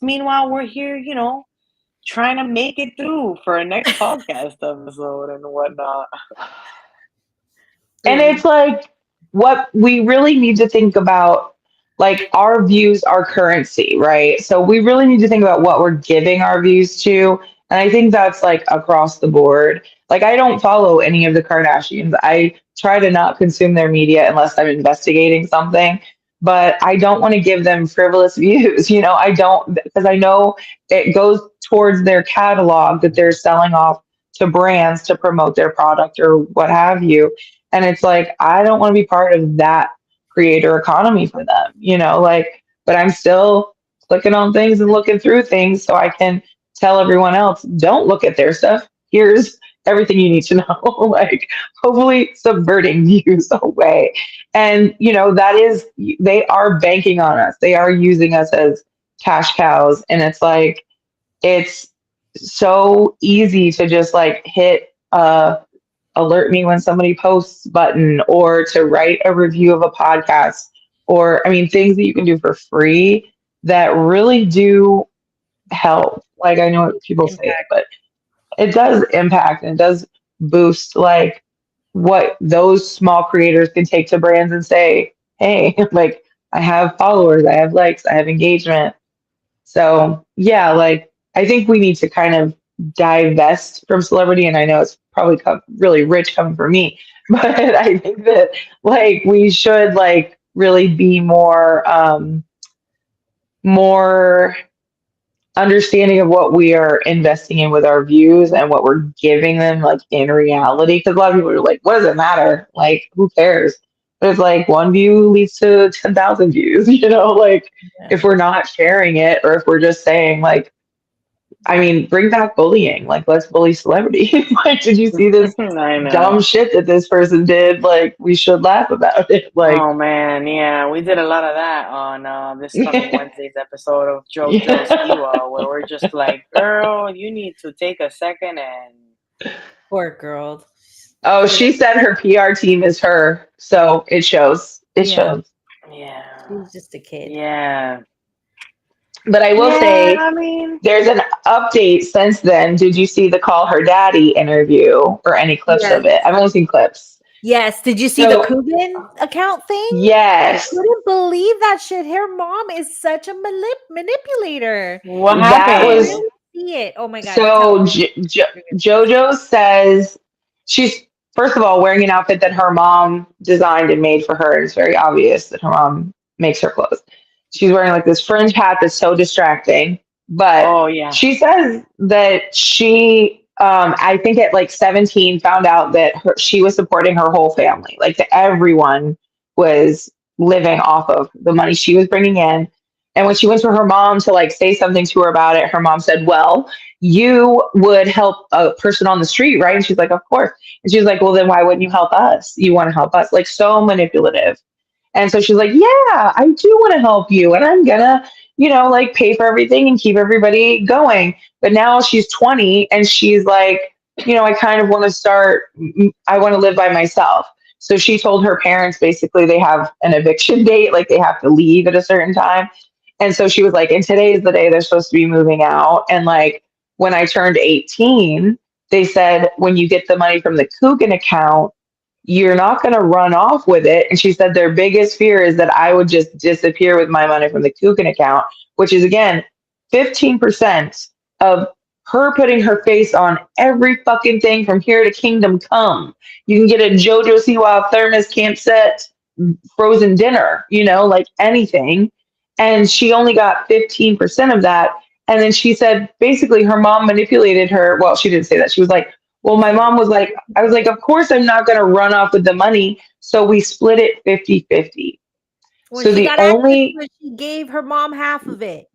meanwhile, we're here, trying to make it through for a next podcast episode and whatnot. And Really. it's like what we really need to think about, like our views are currency, right? So we really need to think about what we're giving our views to. And I think that's like across the board. Like I don't follow any of the Kardashians. I try to not consume their media unless I'm investigating something. But I don't want to give them frivolous views. I don't because I know it goes towards their catalog that they're selling off to brands to promote their product or what have you. And it's like, I don't want to be part of that creator economy for them, like, but I'm still clicking on things and looking through things so I can tell everyone else, don't look at their stuff. Here's everything you need to know, like, hopefully subverting views away. And, that is, they are banking on us. They are using us as cash cows. And it's like, it's so easy to just like hit, alert me when somebody posts button or to write a review of a podcast or I mean things that you can do for free that really do help. Like I know people say it, Impact. but it does impact and it does boost like what those small creators can take to brands and say, hey, like I have followers, I have likes, I have engagement. So yeah, like I think we need to kind of divest from celebrity, and I know it's probably really rich coming from me, but I think that like we should like really be more understanding of what we are investing in with our views and what we're giving them like in reality. Because a lot of people are like, what does it matter? Like, who cares? But it's like one view leads to 10,000 views, like Yeah. if we're not sharing it or if we're just saying like, I mean, bring back bullying. Like, let's bully celebrity. Like, did you see this I dumb know. shit that this person did? Like, we should laugh about it. Like, Oh man, yeah, we did a lot of that on this coming yeah. Wednesday's episode of JoJo's Siwa, where we're just like, girl, you need to take a second and Poor girl. Oh, she said her PR team is her, so it shows. It Yeah, shows. yeah, she was just a kid. yeah, But I will yeah. say I mean, there's an update since then. Did you see the Call Her Daddy interview or any clips Yes. of it? I've only seen clips. Yes. Did you see the So, Coogan account thing? yes, Couldn't believe that shit. Her mom is such a manipulator. what that You was happened? really see it. Oh my god! Tell so. me. JoJo says she's, first of all, wearing an outfit that her mom designed and made for her. It's very obvious that her mom makes her clothes. She's wearing like this fringe hat that's so distracting. But Oh yeah. she says that she, I think at like 17, found out that she was supporting her whole family. Like that everyone was living off of the money she was bringing in. And when she went to her mom to like say something to her about it, her mom said, well, you would help a person on the street, right? And she's like, of course. And she's like, well, then why wouldn't you help us? You want to help us? Like, so manipulative. And so she's like, yeah, I do want to help you. And I'm going to, like pay for everything and keep everybody going. But now she's 20 and she's like, I kind of want to I want to live by myself. So she told her parents basically they have an eviction date, like they have to leave at a certain time. And so she was like, and today is the day they're supposed to be moving out. And like, when I turned 18, they said, when you get the money from the Coogan account, you're not going to run off with it. And she said their biggest fear is that I would just disappear with my money from the Coogan account, which is again 15% of her putting her face on every fucking thing from here to Kingdom Come. You can get a JoJo Siwa thermos camp set, frozen dinner, like anything. And she only got 15% of that. And then she said basically her mom manipulated her. Well, she didn't say that. She was like, well, my mom was like, I was like, of course I'm not going to run off with the money. So we split it 50-50. When So she the got access only, to it, she gave her mom half of it.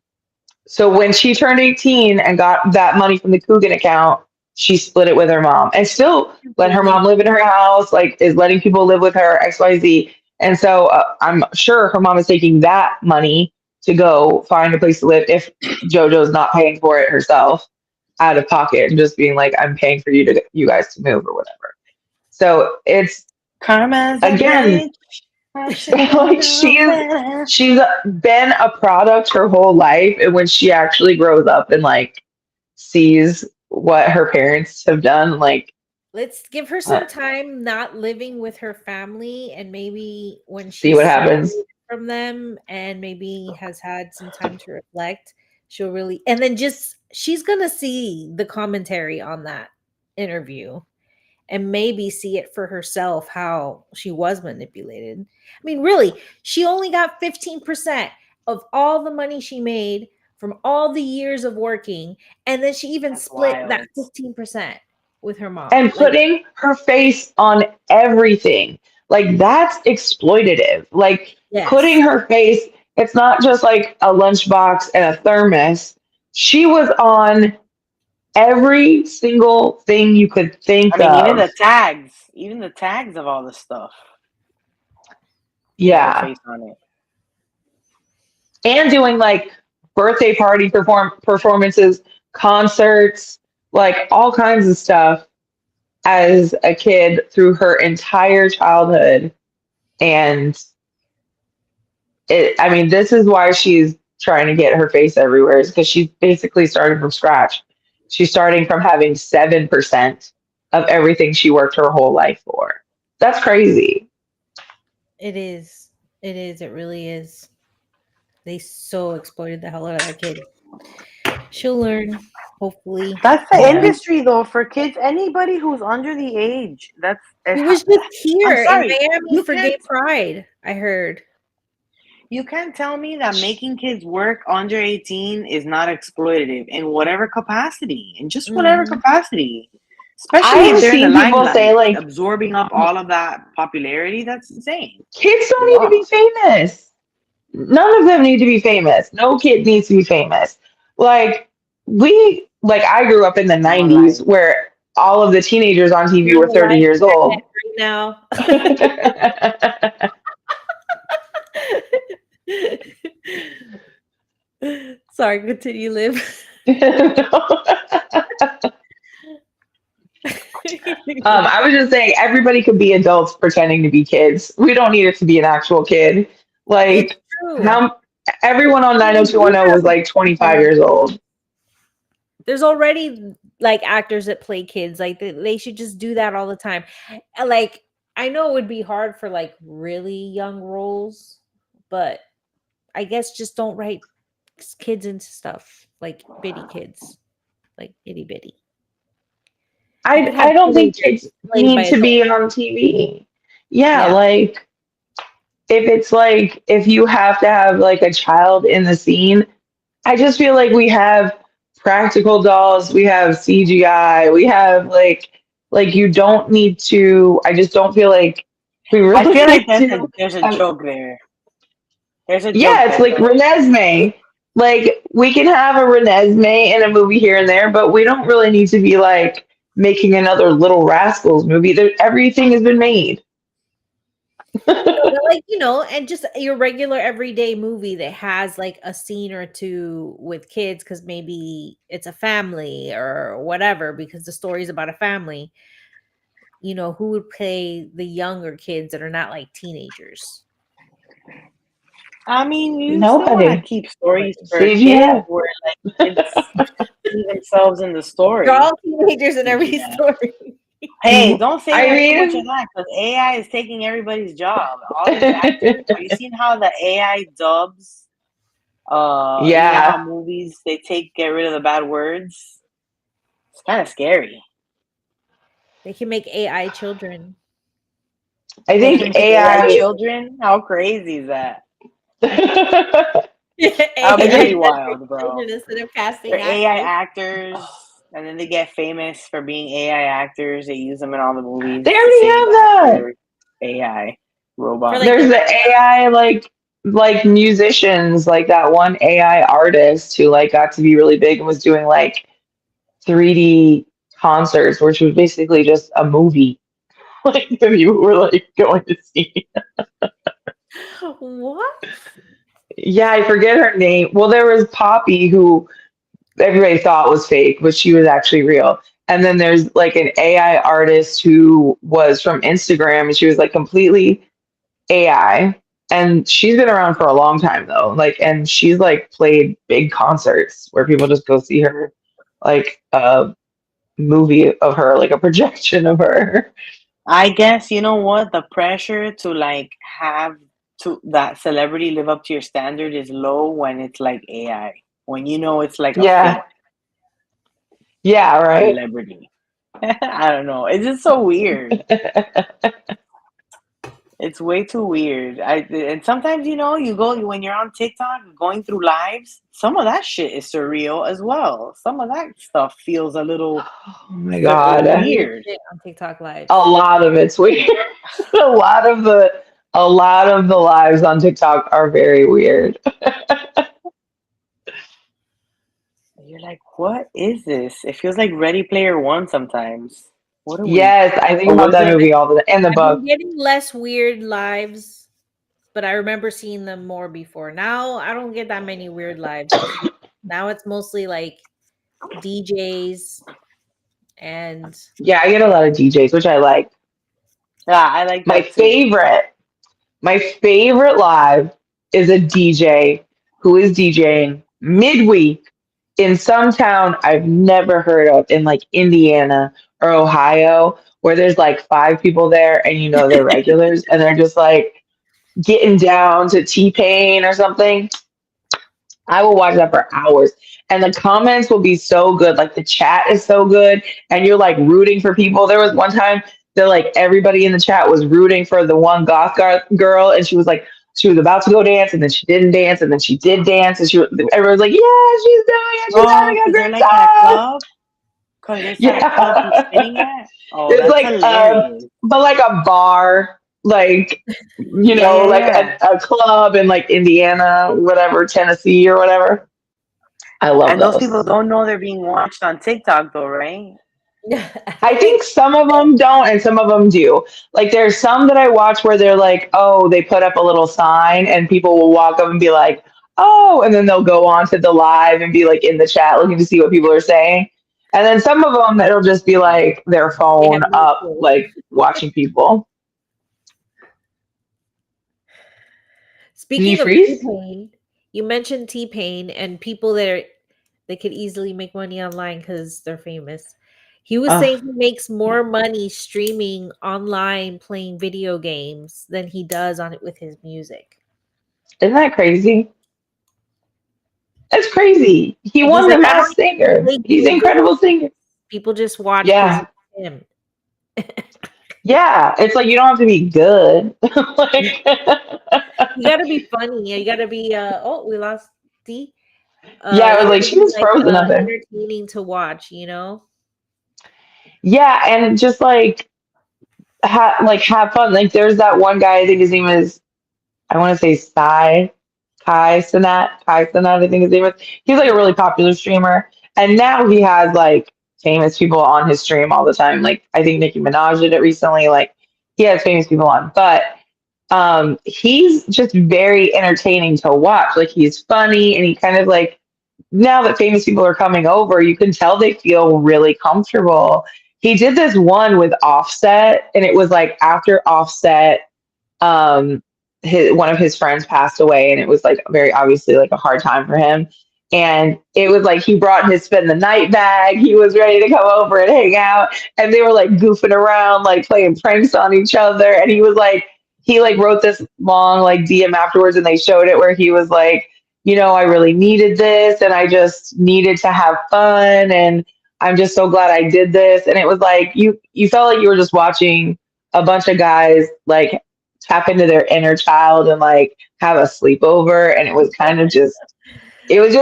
so when she turned 18 and got that money from the Coogan account, she split it with her mom and still let her mom live in her house, like is letting people live with her, XYZ. And so I'm sure her mom is taking that money to go find a place to live if JoJo's not paying for it herself out of pocket and just being like, I'm paying for you guys to move or whatever. So it's Karma's a again, like she's been a product her whole life, and when she actually grows up and like sees what her parents have done, like Let's give her some time not living with her family, and maybe when see what she's happens. from them and maybe has had some time to reflect, she'll really, and then just she's gonna see the commentary on that interview and maybe see it for herself how she was manipulated. I mean, really, she only got 15% of all the money she made from all the years of working, and then she even That's split wild. that 15% with her mom. And Like, putting her face on everything, like that's exploitative. Like putting yes, her face, it's not just like a lunchbox and a thermos. She was on every single thing you could think I mean, of. even the tags of all this stuff. Her Yeah. face on it. And doing like birthday party performances, concerts, like all kinds of stuff as a kid through her entire childhood. And I mean, this is why she's trying to get her face everywhere, is because she's basically starting from scratch. She's starting from having 7% of everything she worked her whole life for. That's crazy. It is. It is. It really is. They so exploited the hell out of that kid. She'll learn, hopefully. That's the Yeah. industry, though, for kids. Anybody who's under the age, that's. He was just I'm here in sorry. Miami for Gay Pride, I heard. You can't tell me that making kids work under 18 is not exploitative in whatever capacity, in just whatever Mhm. capacity. Especially if I've they're in the seen people say, limelight, like, absorbing up all of that popularity. That's insane. kids don't need to be Wow. famous. None of them need to be famous. No kid needs to be famous. Like I grew up in the No 90s life. where all of the teenagers on TV You're were 30 alive years old. right now. Sorry, continue, Liv. I was just saying, everybody could be adults pretending to be kids. We don't need it to be an actual kid. It's Like, true. how everyone on I mean, we 90210 was have like 25 years old. there's already like actors that play kids. Like they should just do that all the time. And, like I know it would be hard for like really young roles, but I guess just don't write kids into stuff like bitty kids, like itty bitty. You could have I don't think teenagers kids played by need to adults. be on TV. Yeah, Yeah. like if it's like if you have to have like a child in the scene, I just feel like we have practical dolls, we have CGI, we have like you don't need to. I just don't feel like we I really feel like need to. there's a Have, joke there. There's a yeah, joke it's there, like though. Renesmee. Like we can have a Renesmee in a movie here and there, but we don't really need to be like making another Little Rascals movie. There, everything has been made. No, but like, and just your regular everyday movie that has like a scene or two with kids because maybe it's a family or whatever, because the story's about a family. Who would play the younger kids that are not like teenagers? I mean, you still want to Nobody. keep stories for kids CGI. where like kids see themselves in the They're story. all teenagers in every Yeah. story. Hey, don't say I too much of mean, that because AI is taking everybody's job. All these actors. Have you seen how the AI dubs? How yeah. movies they get rid of the bad words. It's kind of scary. They can make AI children. I They can think make AI AI. children. How crazy is that? I That'll be AI pretty wild, generated bro. children instead of casting They're AI actors. actors, and then they get famous for being AI actors. They use them in all the movies. They It's the already same have that. actor, AI For robot. like There's the AI like musicians, like that one AI artist who like got to be really big and was doing like 3D concerts, which was basically just a movie. Like if you were like going to see. what? Yeah, I forget her name. Well, there was Poppy who everybody thought was fake, but she was actually real. And then there's like an AI artist who was from Instagram and she was like completely AI. And she's been around for a long time though. Like, and she's like played big concerts where people just go see her, like a movie of her, like a projection of her. I guess you know what the pressure to like have to that celebrity live up to your standard is low when it's like AI. When you know it's like a fake Yeah. Yeah, right. celebrity. I don't know. It's just so weird. It's way too weird. And sometimes you go when you're on TikTok going through lives. Some of that shit is surreal as well. Some of that stuff feels a little Oh my God. Weird weird. shit on TikTok lives. A lot of it's weird. A lot of the lives on TikTok are very weird. You're like, what is this? It feels like Ready Player One sometimes. What are we? Yes, I think Or about was that it? movie all the and the I've been book. getting less weird lives, but I remember seeing them more before. Now I don't get that many weird lives. Now it's mostly like DJs and Yeah, I get a lot of DJs, which I like. Yeah, I like My that too. favorite, my favorite live is a DJ who is DJing midweek in some town I've never heard of in like Indiana or Ohio, where there's like 5 people there and you know they're regulars and they're just like getting down to T-Pain or something, I will watch that for hours. And the comments will be so good. Like the chat is so good. And you're like rooting for people. There was one time that like everybody in the chat was rooting for the one girl. And she was like, she was about to go dance and then she didn't dance and then she did dance. And everyone was like, yeah, she's doing it. She's Oh, having a because they're great like at a time. club. Because it's at a club she's Yeah. spinning at. Oh, It's that's like, hilarious. but like a bar, like, Yeah, yeah, like yeah. a club in like Indiana, whatever, Tennessee or whatever. I love And those people those. don't know they're being watched on TikTok, though, right? I think some of them don't and some of them do. Like there's some that I watch where they're like, oh, they put up a little sign and people will walk up and be like, oh, and then they'll go on to the live and be like in the chat looking to see what people are saying. And then some of them it'll just be like their They phone have no up, clue. like watching people. Did you Speaking of freeze? T-Pain, you mentioned T-Pain and people they could easily make money online because they're famous. He was saying Oh, he makes more money streaming online playing video games than he does on it with his music. isn't that crazy? That's crazy. He And he's won the like, I don't Masked even Singer. play He's an video games. incredible singer. People just watch because Yeah. it's him. Yeah. It's like you don't have to be good. You Like gotta be funny. You gotta be oh, we lost D. yeah, it You was like gotta she be was frozen up there. entertaining to watch, you know? Yeah, and just like have fun. Like there's that one guy, I think his name is I want to say Kai Sanat, I think his name is. He's like a really popular streamer. And now he has like famous people on his stream all the time. Like I think Nicki Minaj did it recently. Like he has famous people on. But he's just very entertaining to watch. Like he's funny and he kind of like now that famous people are coming over, you can tell they feel really comfortable. He did this one with Offset, and it was like after Offset, one of his friends passed away, and it was like very obviously like a hard time for him. And it was like he brought his spend the night bag. He was ready to come over and hang out, and they were like goofing around, like playing pranks on each other. And he like wrote this long like DM afterwards, and they showed it where he was like, I really needed this and I just needed to have fun and I'm just so glad I did this. And it was like you felt like you were just watching a bunch of guys like tap into their inner child and like have a sleepover and it was just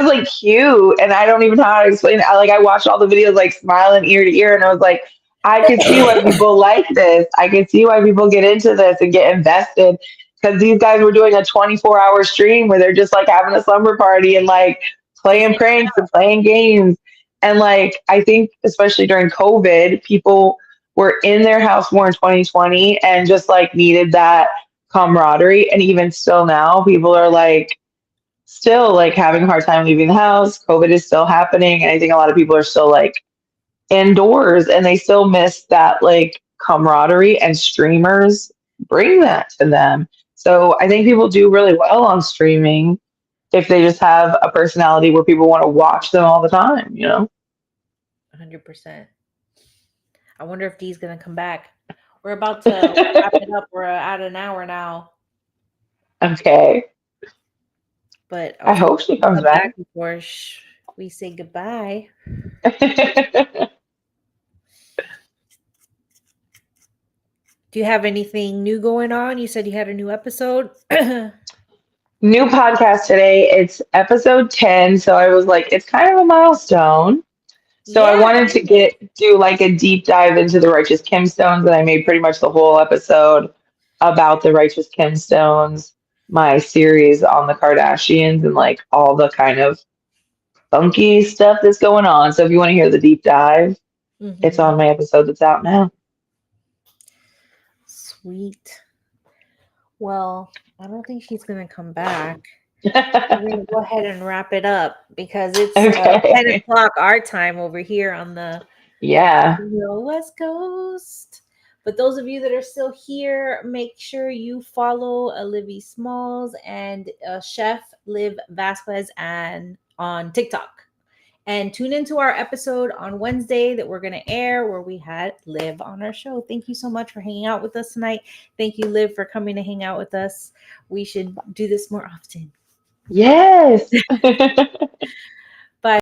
like cute and I don't even know how to explain it. I watched all the videos like smiling ear to ear and I was like, I could see why people like this. I could see why people get into this and get invested because these guys were doing a 24-hour stream where they're just like having a slumber party and like Just playing hang pranks and out. playing games. And like I think especially during COVID, people were in their house more in 2020 and just like needed that camaraderie. And even still now, people are like still like having a hard time leaving the house. COVID is still happening. And I think a lot of people are still like indoors and they still miss that like camaraderie and streamers bring that to them. So I think people do really well on streaming if they just have a personality where people want to watch them all the time. 100%. I wonder if D's gonna come back. We're about to wrap it up. We're at an hour now. Okay. But I I was hoping hope she to comes come back back. before we say goodbye. Do you have anything new going on? You said you had a new episode. New podcast today. It's episode 10. So I was like, it's kind of a milestone. So I Yeah. wanted to do like a deep dive into the Righteous Gemstones, and I made pretty much the whole episode about the Righteous Gemstones, my series on the Kardashians, and like all the kind of funky stuff that's going on. So if you want to hear the deep dive, it's Mm-hmm. on my episode that's out now. Sweet. Well, I don't think she's gonna come back. We're gonna go ahead and wrap it up because it's 10 Okay. o'clock our time over here on the Yeah. West Coast. But those of you that are still here, make sure you follow LivvieSmalls and Chef Liv Vasquez and on TikTok. And tune into our episode on Wednesday that we're going to air where we had Liv on our show. Thank you so much for hanging out with us tonight. Thank you, Liv, for coming to hang out with us. We should do this more often. Yes.